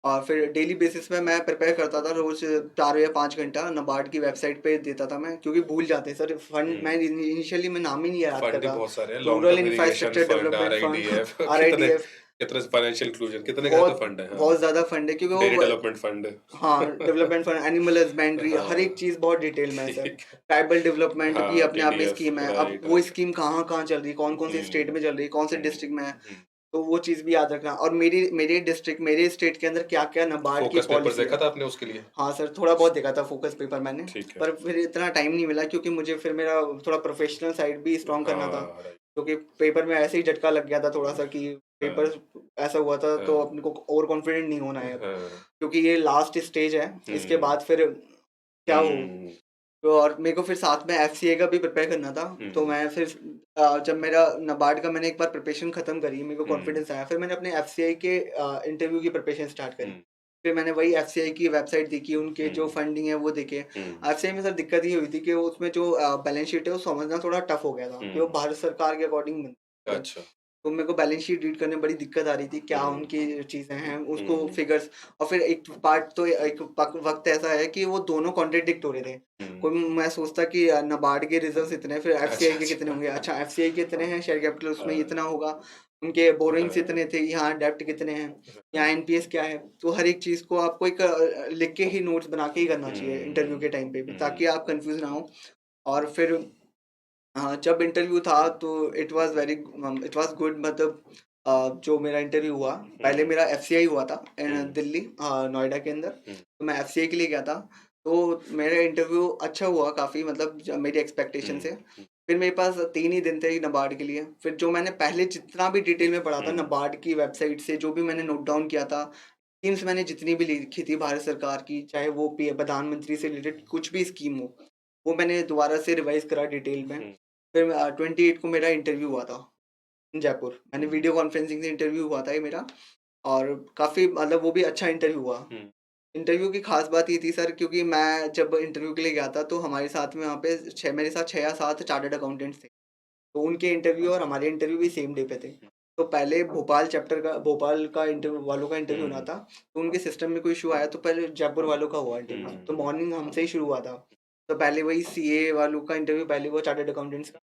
और फिर डेली बेसिस पे मैं प्रिपेयर करता था, रोज़ 4 या 5 घंटा नाबार्ड की वेबसाइट पे देता था मैं, क्योंकि भूल जाते हैं सर फंड। मैं इनिशियली मैं नाम ही नहीं याद फंड कर ही रहा। बहुत सारे हैं, long rural term irrigation infrastructure fund, development fund, RIDF कितने आरआईडीएफ, कितने फाइनेंशियल इंक्लूजन कितने का तो बहुत फंड है, हाँ। बहुत ज़्यादा फंड है, क्योंकि डेयरी वो डेवलपमेंट फंड। हाँ, डेवलपमेंट फंड, एनिमल हस्बेंड्री, हर हाँ, एक चीज़ बहुत डिटेल में है सर। ठीक है। ट्राइबल डेवलपमेंट भी हाँ, अपने आप में टीडीएफ स्कीम है। अब राइट, वो राइट। स्कीम कहाँ-कहाँ चल रही है, कौन-कौन से स्टेट में चल रही है, कौन से डिस्ट्रिक्ट में है, हुँ। तो वो चीज़ भी याद रखना। और मेरी मेरे डिस्ट्रिक्ट, मेरे स्टेट के अंदर क्या-क्या नाबार्ड की फ़ोकस पेपर पॉलिसी देखा है। था आपने उसके लिए? हाँ सर, थोड़ा बहुत देखा था फोकस पेपर मैंने, ठीक है। पर फिर इतना टाइम नहीं मिला, क्योंकि मुझे फिर मेरा थोड़ा प्रोफेशनल साइड भी स्ट्रॉन्ग करना था। हाँ, राइट। क्योंकि पेपर में ऐसे ही झटका लग गया था थोड़ा-सा कि पेपर हाँ, ऐसा हुआ था, तो हाँ, अपने को ओवर कॉन्फिडेंट नहीं होना है अब, हाँ। क्योंकि ये लास्ट स्टेज है, इसके हुँ, बाद फिर क्या हो। हुँ, तो और मेरे को फिर साथ में एफसीए का भी प्रिपेयर करना था, तो हुँ, मैं फिर जब मेरा नाबार्ड का मैंने एक बार प्रिपरेशन खत्म करी, मेरे को हुँ, कॉन्फिडेंस आया, फिर मैंने अपने एफसीआई के इंटरव्यू की प्रिपरेशन स्टार्ट करी। हुँ, फिर मैंने वही एफसीआई की वेबसाइट देखी, उनके जो हुँ, फंडिंग है वो देखे। हुँ, एफसीआई में सर दिक्कत ये हुई थी कि उसमें जो बैलेंस शीट है वो समझना थोड़ा टफ हो गया था, कि वो हुँ। भारत सरकार के अकॉर्डिंग बनती है। अच्छा। तो मेरे को बैलेंस शीट रीड करने में बड़ी दिक्कत आ रही थी, क्या हुँ, उनकी चीज़ें हैं, उसको हुँ, फिगर्स। और फिर एक पार्ट तो एक वक़्त ऐसा है कि वो दोनों कॉन्ट्रडिक्ट हो रहे थे। हुँ। कोई मैं सोचता कि नाबार्ड के रिज़र्व्स इतने हैं, फिर अच्छा, एफसीआई के कितने अच्छा। होंगे? अच्छा, एफसीआई के इतने हैं, शेयर कैपिटल उसमें हाँ, इतना होगा, उनके बोरोइंग्स हाँ, इतने थे, यहाँ डेब्ट कितने हैं, यहाँ हाँ। एनपीएस क्या है? तो हर एक चीज़ को आपको एक लिख के ही नोट्स बना के ही करना चाहिए इंटरव्यू हुँ, के टाइम पे भी, ताकि हुँ, आप कन्फ्यूज़ ना हो। और फिर हाँ, जब इंटरव्यू था तो इट वाज़ गुड, मतलब जो मेरा इंटरव्यू हुआ, पहले हुँ, मेरा एफसीआई हुआ था हुँ, दिल्ली, नोएडा के अंदर। हुँ, तो मैं एफसीआई के लिए गया था, तो मेरा इंटरव्यू अच्छा हुआ काफ़ी, मतलब मेरी एक्सपेक्टेशन से। हुँ, हुँ, फिर मेरे पास 3 ही दिन थे नाबार्ड के लिए। फिर जो मैंने पहले जितना भी डिटेल में पढ़ा था हुँ, नाबार्ड की वेबसाइट से, जो भी मैंने नोट डाउन किया था, स्कीम्स मैंने जितनी भी लिखी थी भारत सरकार की, चाहे वो पी प्रधानमंत्री से रिलेटेड कुछ भी स्कीम हो, वो मैंने दोबारा से रिवाइज़ करा डिटेल में। हुँ, फिर 28 को मेरा इंटरव्यू हुआ था, जयपुर। मैंने हुँ, वीडियो कॉन्फ्रेंसिंग से इंटरव्यू हुआ था ये मेरा, और काफ़ी, मतलब वो भी अच्छा इंटरव्यू हुआ। हुँ, इंटरव्यू की ख़ास बात ये थी सर, क्योंकि मैं जब इंटरव्यू के लिए गया था, तो हमारे साथ में वहाँ पे 6 मेरे साथ 6 या 7 चार्टर्ड अकाउंटेंट्स थे। तो उनके इंटरव्यू और हमारे इंटरव्यू भी सेम डे पे थे। तो पहले भोपाल का इंटरव्यू वालों का इंटरव्यू होना हुँ, था, तो उनके सिस्टम में कोई इश्यू आया, तो पहले जयपुर वालों का हुआ इंटरव्यू। तो हुँ, मॉर्निंग हमसे ही शुरू हुआ था। तो पहले वही सीए वालों का इंटरव्यू पहले हुआ, चार्टर्ड अकाउंटेंट्स का।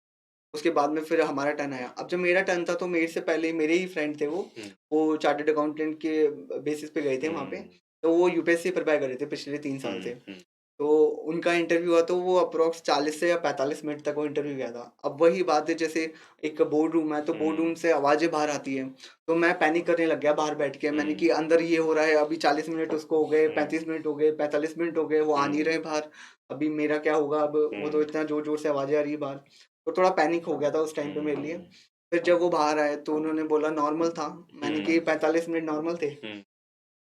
उसके बाद में फिर हमारा टर्न आया। अब जब मेरा टर्न था, तो मेरे से पहले मेरे ही फ्रेंड थे हुँ, वो चार्टर्ड अकाउंटेंट के बेसिस पे गए थे वहाँ पे। हुँ, तो वो यूपीएससी प्रिपेयर कर रहे थे पिछले 3 साल से। हुँ, हुँ, तो उनका इंटरव्यू हुआ, तो वो अप्रॉक्स 40 से या 45 मिनट तक वो इंटरव्यू गया था। अब वही बात है, जैसे एक बोर्ड रूम है, तो बोर्ड रूम हुँ, से आवाज़ें बाहर आती हैं। तो मैं पैनिक करने लग गया बाहर बैठ के। मैंने कि हुँ, अंदर ये हो रहा है, अभी 40 मिनट उसको हो गए, हुँ, 35 मिनट हो गए, 45 मिनट हो गए, वो आ नहीं हुँ, रहे बाहर। अभी मेरा क्या होगा अब? वो तो हुँ, इतना ज़ोर-ज़ोर से आवाज़ें आ रही है बाहर। तो थोड़ा पैनिक हो गया था उस टाइम पे मेरे लिए। हुँ, फिर जब वो बाहर आए, तो उन्होंने बोला नॉर्मल था। मैंने कि हुँ, 45 मिनट नॉर्मल थे? हुँ।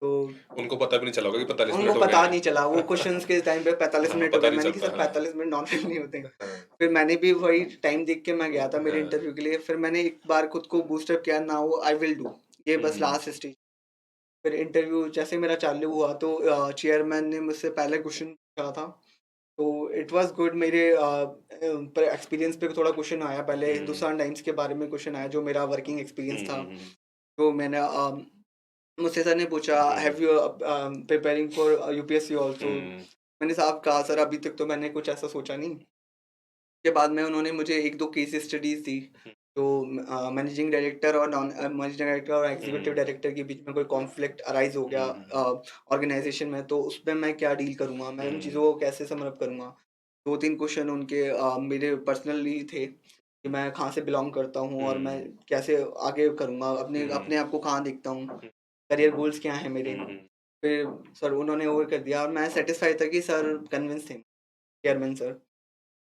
तो उनको पता भी नहीं चला होगा कि 45 उनको मिनट हो गए पता हैं। नहीं चला, वो क्वेश्चन्स के टाइम पे 45 हाँ, मिनट हो पता गए। नहीं मैंने कि चलता। सर हाँ, 45 मिनट नॉर्मल नहीं होते। हाँ, फिर मैंने भी वही टाइम देख के मैं गया था मेरे हाँ, इंटरव्यू के लिए। फिर मैंने एक बार खुद को बूस्टअप किया, नाउ आई विल डू, ये बस हुँ, लास्ट स्टेज। फिर इंटरव्यू जैसे मेरा चालू हुआ, तो चेयरमैन ने मुझसे पहले क्वेश्चन पूछा था। तो इट वाज़ गुड। मेरे पर एक्सपीरियंस पे थोड़ा क्वेश्चन आया। पहले हुँ, हिंदुस्तान टाइम्स के बारे में क्वेश्चन आया, जो मेरा वर्किंग हुँ, एक्सपीरियंस था। हुँ, हुँ, तो मैंने मुझसे सर ने पूछा, hmm, have you preparing for UPSC also? Hmm, मैंने साहब कहा, सर अभी तक तो मैंने कुछ ऐसा सोचा नहीं। उसके बाद में उन्होंने मुझे 1-2 केस स्टडीज़ दी। तो मैनेजिंग डायरेक्टर और मैनेजिंग डायरेक्टर और एग्जीक्यूटिव हुँ, डायरेक्टर के बीच में कोई कॉन्फ्लिक्ट अराइज़ हो गया हुँ, हुँ, ऑर्गेनाइज़ेशन में, तो उसमें मैं क्या डील करूँगा? मैं उन हुँ, चीज़ों को कैसे समअप करूँगा? 2-3 क्वेश्चन उनके मेरे पर्सनली थे, कि मैं कहाँ से बिलॉन्ग करता हूँ, और मैं हुँ, कैसे आगे करूँगा? अपने हुँ, अपने आप को कहाँ देखता हूँ? हुँ, करियर गोल्स क्या हैं मेरे? हुँ, हुँ, फिर सर उन्होंने ओवर कर दिया, और मैं सैटिस्फाइड था कि सर कन्विंस थे, चेयरमैन सर।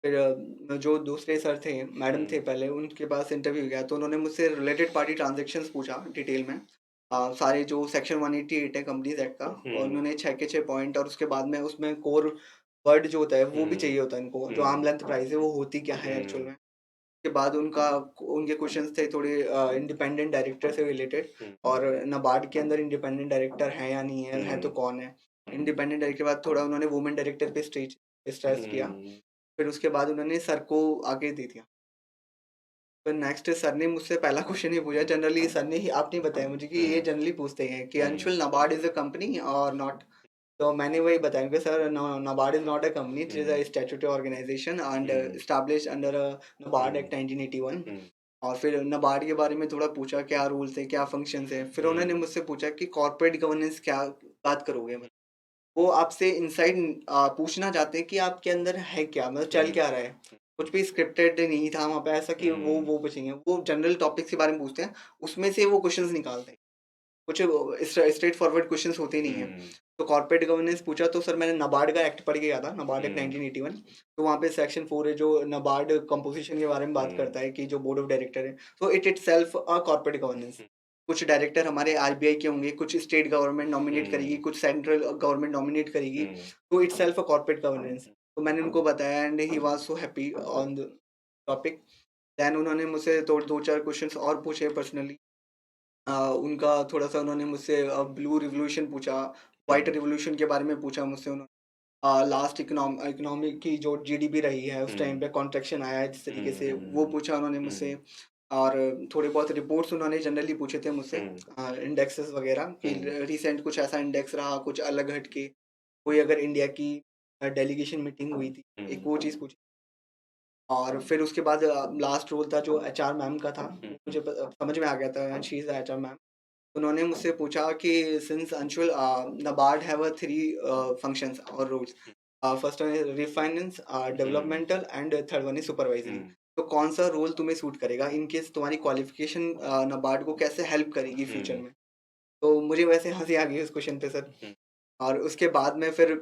फिर जो दूसरे सर थे, मैडम थे हुँ, पहले, उनके पास इंटरव्यू गया, तो उन्होंने मुझसे रिलेटेड पार्टी ट्रांज़ैक्शंस पूछा डिटेल में। सारे जो सेक्शन 188 है कंपनीज़ एक्ट का, और हुँ, उन्होंने 6 के 6 पॉइंट, और उसके बाद में उसमें कोर वर्ड जो होता है, वो भी हुँ, चाहिए होता है इनको, जो आर्म हुँ, लेंथ प्राइस है, वो होती क्या है एक्चुअल हुँ, में। उसके बाद उनके क्वेश्चन्स थे थोड़े इंडिपेंडेंट डायरेक्टर से रिलेटेड, हुँ, और नाबार्ड के अंदर इंडिपेंडेंट डायरेक्टर है या नहीं है तो हुँ, कौन है? हुँ, इंडिपेंडेंट डायरेक्टर के बाद थोड़ा उन्होंने वुमेन डायरेक्टर पे स्ट्रेस किया। हुँ, फिर उसके बाद उन्होंने सर को आगे दे दिया। फिर नेक्स्ट सर ने मुझसे पहला क्वेश्चन ये पूछा, जनरली सर ने ही आपने बताया मुझे कि ये हुँ, जनरली पूछते हैं कि hmm, Anshul, NABARD is a company और नॉट? तो मैंने वही बताया कि sir, no, NABARD is not a company, it is a hmm, statutory organisation and hmm, established under NABARD hmm, act 1981। Hmm, और फिर नाबार्ड के बारे में थोड़ा पूछा, क्या रूल्स हैं, क्या फंक्शंस हैं। फिर उन्होंने हुँ, मुझसे पूछा कि कॉर्पोरेट गवर्नेंस क्या बात करोगे? मतलब वो आपसे इनसाइड पूछना चाहते हैं कि आपके अंदर है क्या? मतलब चल हुँ, क्या रहा है? कुछ भी स्क्रिप्टेड नहीं था वहाँ पे ऐसा कि हुँ, वो पूछेंगे। वो जनरल टॉपिक्स के बारे में पूछते हैं, उसमें से वो क्वेश्चंस निकालते हैं। कुछ स्ट्रेट फॉरवर्ड क्वेश्चंस होते नहीं हैं। हुँ, तो कॉर्पोरेट गवर्नेंस पूछा तो सर मैंने नाबार्ड का एक्ट पढ़ के गया था, नाबार्ड एक्ट हुँ, 1981। तो वहाँ पे सेक्शन 4 है जो नाबार्ड कंपोज़िशन के बारे में बात हुँ, करता है कि जो बोर्ड ऑफ डायरेक्टर है, so it itself a corporate governance. Hmm, कुछ डायरेक्टर हमारे आरबीआई के होंगे, कुछ स्टेट गवर्नमेंट नॉमिनेट करेगी, हुँ, कुछ सेंट्रल गवर्नमेंट नॉमिनेट करेगी, हुँ, तो इटसेल्फ अ कॉर्पोरेट गवर्नेंस। तो मैंने उनको बताया and he was so happy on the topic. Then उन्होंने मुझसे तो 2-4 क्वेश्चन्स और पूछे पर्सनली। उनका थोड़ा-सा उन्होंने मुझसे ब्लू रिवॉल्यूशन पूछा, व्हाइट हुँ, रिवॉल्यूशन के बारे में पूछा मुझसे उन्होंने। लास्ट इकोनॉमी की जो जीडीपी रही है, उस टाइम हुँ, पे कॉन्ट्रैक्शन आया है जिस तरीके हुँ, से, वो हुँ, पूछा उन्होंने मुझसे। हुँ, और थोड़े बहुत रिपोर्ट्स उन्होंने जनरली पूछे थे मुझसे, हुँ, इंडेक्सेस वगैरह कि हुँ, रिसेंट कुछ ऐसा इंडेक्स रहा, कुछ अलग हट के, कोई अगर इंडिया की डेलीगेशन मीटिंग हुई थी, एक हुँ, वो चीज़ पूछी। और फिर उसके बाद लास्ट रोल था जो एचआर मैम का था, हुँ, मुझे समझ में आ गया था she is the HR ma'am. उन्होंने मुझसे पूछा कि since Anshul NABARD have a 3 functions or roles. First one is refinance, hmm, developmental and third one is supervisory. Hmm, तो कौन-सा रोल तुम्हें सूट करेगा? इन केस तुम्हारी क्वालिफ़िकेशन NABARD को कैसे हेल्प करेगी फ्यूचर हुँ, में? तो मुझे वैसे हँसी आ गई उस क्वेश्चन पे सर। हुँ, और उसके बाद में फिर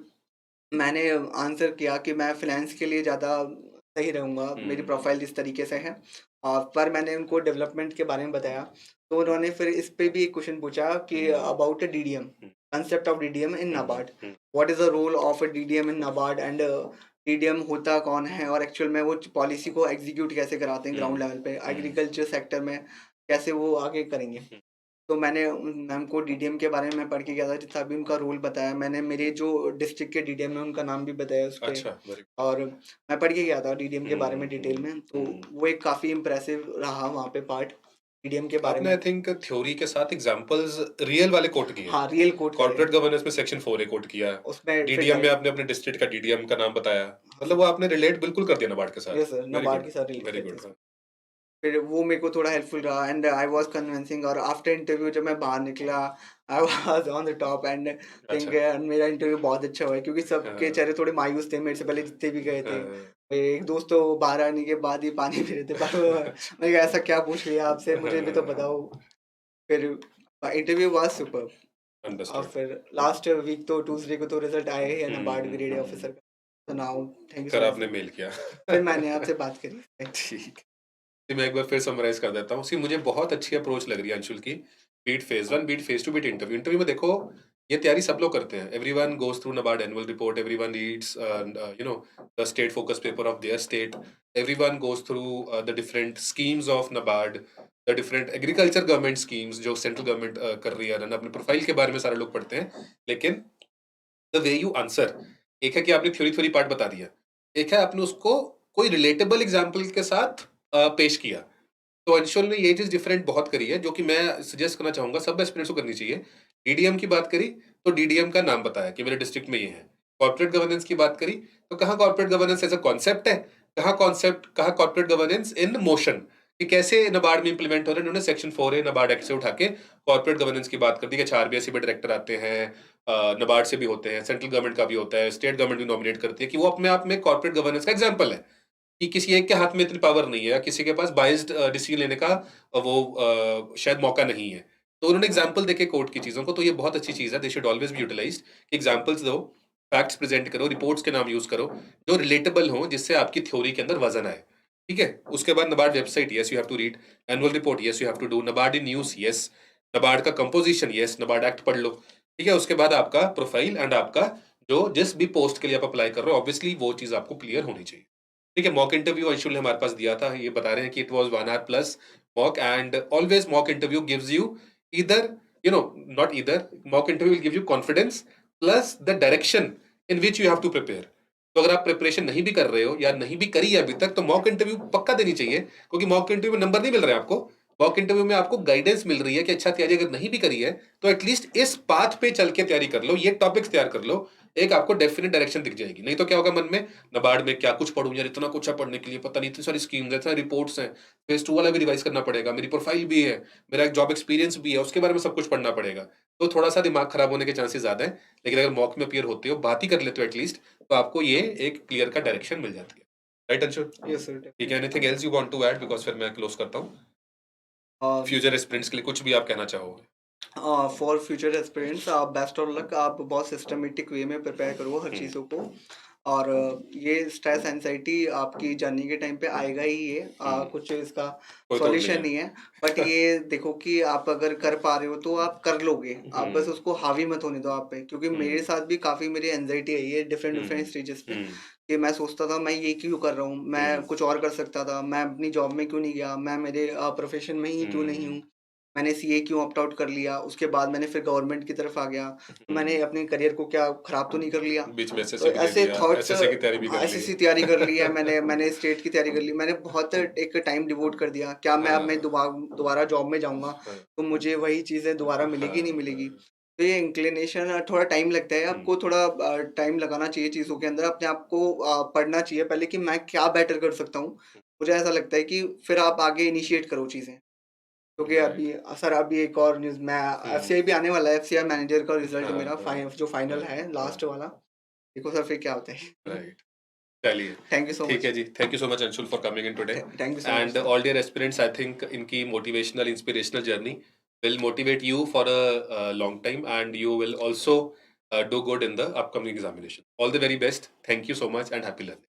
मैंने आंसर किया कि मैं फ़ाइनेंस के लिए ज़्यादा सही रहूँगा, मेरी हुँ, प्रोफ़ाइल इस तरीके से है। पर मैंने उनको डेवलपमेंट के बारे में बताया, तो उन्होंने फिर इस पे भी एक क्वेश्चन पूछा कि hmm, about DDM, hmm, concept of DDM in hmm, NABARD. Hmm, what is the role of a DDM in NABARD and DDM होता कौन है और एक्चुअल में वो पॉलिसी को एग्ज़ीक्यूट कैसे कराते हैं ग्राउंड हुँ, लेवल पे, हुँ, एग्रीकल्चर सेक्टर में कैसे वो आगे करेंगे। हुँ, तो मैंने उन मैम को डीडीएम के बारे में मैं पढ़ के गया था, जितना भी उनका रोल बताया। मैंने मेरे जो डिस्ट्रिक्ट के डीडीएम है, उनका नाम भी बताया उसपे। अच्छा, वेरी और मैं पढ़ के गया था डीडीएम के बारे हुँ, में डिटेल हुँ, में, तो हुँ। वो एक काफ़ी इम्प्रेसिव रहा वहाँ पे पार्ट डीडीएम के बारे आपने में। आई थिंक थ्योरी के साथ एग्ज़ाम्पल्स रियल वाले कोट किए हैं। हाँ, रियल कोट करे, कॉर्पोरेट गवर्नेंस में सेक्शन 4 ए कोट किया, उसमें फिट डीडीएम में डायरेक्ट। आपने अपने डिस्ट्रिक्ट का डीडीएम का नाम बताया। हाँ मतलब सर, वो आपने रिलेट बिल्कुल कर दिया नाबार्ड के साथ। Yes sir, very NABARD good, के साथ रिलेट वेरी करते गुड। हैं। हाँ। फिर वो मेरे को थोड़ा हेल्पफुल रहा एंड आई वाज़ कन्विंसिंग। और आफ्टर इंटरव्यू जब मैं बाहर निकला, I was on the top and think अच्छा। मेरा इंटरव्यू बहुत अच्छा हुआ है, क्योंकि सबके हाँ, चेहरे थोड़े मायूस थे मेरे से पहले जितने भी गए थे। हाँ। मेरे एक दोस्त तो बाहर आने के बाद ही पानी पी रहे थे, पर वो अच्छा। मैंने कहा ऐसा क्या पूछ लिया आपसे, मुझे भी तो हाँ, बताओ। फिर इंटरव्यू वाज़ सुपर्ब। और अंडरस्टूड। फिर लास्ट वीक तो ट्यूसडे को तो रिजल्ट आए ही है हुँ, नाबार्ड हुँ, ग्रेड हुँ। ऑफिसर का। तो नाउ थैंक यू फिर सो मच आपने सर। मेल किया। फिर मैंने आपसे बात करी। ठीक। जी, मैं एक बार फिर समराइज़ कर देता हूँ। सी मुझे बहुत अच्छी अप्रोच लग रही है अंशुल की। Beat phase 1, beat phase 2, beat interview. Interview में देखो, ये तैयारी सब लोग करते हैं। Everyone goes through NABARD annual report, everyone reads the state focus paper of their state, everyone goes through the different schemes of NABARD, the different agriculture government schemes जो central government कर रही है रन, अपने प्रोफाइल के बारे में सारे लोग पढ़ते हैं। लेकिन द वे यू आंसर, एक है कि आपने थ्योरी थ्योरी पार्ट बता दिया, एक है आपने उसको कोई रिलेटेबल एग्जांपल के साथ पेश किया। तो अंशुल ने ये चीज डिफरेंट बहुत करी है, जो कि मैं सजेस्ट करना चाहूंगा सब एस्पिरेंट्स को करनी चाहिए। डीडीएम की बात करी तो डीडीएम का नाम बताया कि मेरे डिस्ट्रिक्ट में ये है। कॉर्पोरेट गवर्नेंस की बात करी तो कहाँ corporate governance as a concept है, कहाँ कॉर्पोरेट गवर्नेंस इन मोशन, कि कैसे नबार्ड में इंप्लीमेंट हो रहा है। इन्होंने सेक्शन 4 ए नबार्ड एक्ट से उठा के कॉर्पोरेट गवर्नेंस की बात कर दी कि अच्छा आरबीआई से भी डायरेक्टर आते हैं, नबार्ड से भी होते हैं, सेंट्रल गवर्नमेंट का भी होता है, स्टेट गवर्नमेंट भी नॉमिनेट करती है, कि वो अपने आप में कॉर्पोरेट गवर्नेंस का एग्जाम्पल है कि किसी एक के हाथ में इतनी पावर नहीं है या किसी के पास बाइज्ड डिसीजन लेने का शायद मौका नहीं है। तो उन्होंने एग्जाम्पल देके कोर्ट की चीजों को, तो ये बहुत अच्छी चीज है। They should always be utilised. Examples दो, फैक्ट्स प्रेजेंट करो, रिपोर्ट्स के नाम यूज करो जो रिलेटेबल हो, जिससे आपकी थ्योरी के अंदर वजन आए। ठीक है। उसके बाद NABARD website, yes you have to read. Annual report, yes you have to do. NABARD in news, yes. NABARD का कंपोजिशन, यस। नबार्ड एक्ट पढ़ लो। ठीक है। उसके बाद आपका प्रोफाइल एंड आपका जो जिस भी पोस्ट के लिए आप अप्लाई कर रहे हो, ऑब्वियसली वो चीज आपको क्लियर होनी चाहिए। ठीक है। मॉक इंटरव्यू अंशुल ने हमारे पास दिया था, ये बता रहे हैं कि it was 1 hour plus mock, and always mock interview gives you either, you know, not either, mock interview will give you confidence plus the direction in which you have to prepare. तो अगर आप preparation नहीं भी कर रहे हो या नहीं भी करी है अभी तक, तो मॉक इंटरव्यू पक्का देनी चाहिए, क्योंकि मॉक इंटरव्यू में नंबर नहीं मिल रहे हैं आपको। मॉक इंटरव्यू में आपको गाइडेंस मिल रही है कि अच्छा तैयारी अगर नहीं भी करी है तो एटलीस्ट इस पाथ पे चल के तैयारी कर लो, ये टॉपिक्स तैयार कर लो, एक आपको डेफिनेट डायरेक्शन दिख जाएगी। नहीं तो क्या होगा मन में, नाबार्ड में क्या कुछ पढ़ूं यार, इतना कुछ है पढ़ने के लिए, पता नहीं इतनी सारी स्कीम्स है, इतनी रिपोर्ट्स हैं, फेज 2 वाला भी रिवाइज करना पड़ेगा, मेरी प्रोफाइल भी है, मेरा एक जॉब एक्सपीरियंस भी है, उसके बारे में सब कुछ पढ़ना पड़ेगा। तो थोड़ा सा दिमाग खराब होने के चांसेस ज्यादा है। लेकिन अगर मॉक में अपीयर होते हो, बात ही कर लेते हो एटलीस्ट, तो आपको ये एक क्लियर का डायरेक्शन मिल जाती है। राइट अंशुल? यस सर, ठीक है। Definitely. Anything else you want to add, because फिर मैं क्लोज करता हूँ। और फ्यूचर स्प्रिंट्स के लिए कुछ भी आप कहना चाहोगे? फॉर फ्यूचर एस्पिरेंट्स आप बेस्ट ऑफ लक। आप बहुत सिस्टमेटिक वे में प्रिपेयर करो हर हुँ, चीज़ों को। और ये स्ट्रेस एंजाइटी आपकी जर्नी के टाइम पे आएगा ही है। हुँ, कुछ इसका कोई तोड़ नहीं सॉल्यूशन है। नहीं है। बट ये देखो कि आप अगर कर पा रहे हो तो आप कर लोगे। आप बस हुँ, उसको हावी मत होने दो आप पे, क्योंकि मेरे हुँ, साथ भी काफ़ी मेरी एंजाइटी आई है डिफरेंट डिफरेंट हुँ, स्टेजेस पे। हुँ, कि मैं सोचता था मैं ये क्यों कर रहा हूँ, मैं हुँ, कुछ और कर सकता था, मैं अपनी जॉब में क्यों नहीं गया, मैं मेरे प्रोफेशन में ही क्यों नहीं हुँ, हूँ, मैंने सीए क्यों ऑप्ट आउट कर लिया, उसके बाद मैंने फिर गवर्नमेंट की तरफ आ गया, तो मैंने हुँ। अपने करियर को क्या खराब तो नहीं कर लिया। बीच में तो एसएससी भी दे ऐसे दिया, थॉट्स, एसएससी की तैयारी भी कर ली। एसएससी तैयारी कर ली है मैंने, मैंने स्टेट की तैयारी कर ली, मैंने बहुत एक टाइम डिवोट कर दिया। क्या मैं हाँ, दोबारा जॉब में जाऊंगा हाँ, तो मुझे वही चीज़ें दोबारा मिलेगी नहीं हाँ, मिलेगी। हाँ। तो ये इंक्लिनेशन थोड़ा टाइम लगता है, हुँ, आपको थोड़ा टाइम लगाना चाहिए चीज़ों के अंदर, अपने आप को पढ़ना चाहिए पहले कि मैं क्या बेटर कर सकता हूँ। मुझे ऐसा लगता है कि फिर आप आगे इनिशिएट करो चीज़ें। क्योंकि राइट। अभी सर अभी एक और न्यूज़ में हुँ, एफसीआई भी आने वाला है, एफसीआई मैनेजर का रिजल्ट हाँ, मेरा हाँ, जो फाइनल हाँ, है हाँ, लास्ट वाला। देखो सर फिर क्या होता है। राइट। चलिए, थैंक यू सो ठीक है मच। जी। Thank you so much Anshul for coming in today thank you so much and sir. All dear aspirants I think इनकी motivational, inspirational journey will motivate you for a, long time and you will also do good in the upcoming examination. All the very best. Thank you so much and happy learning.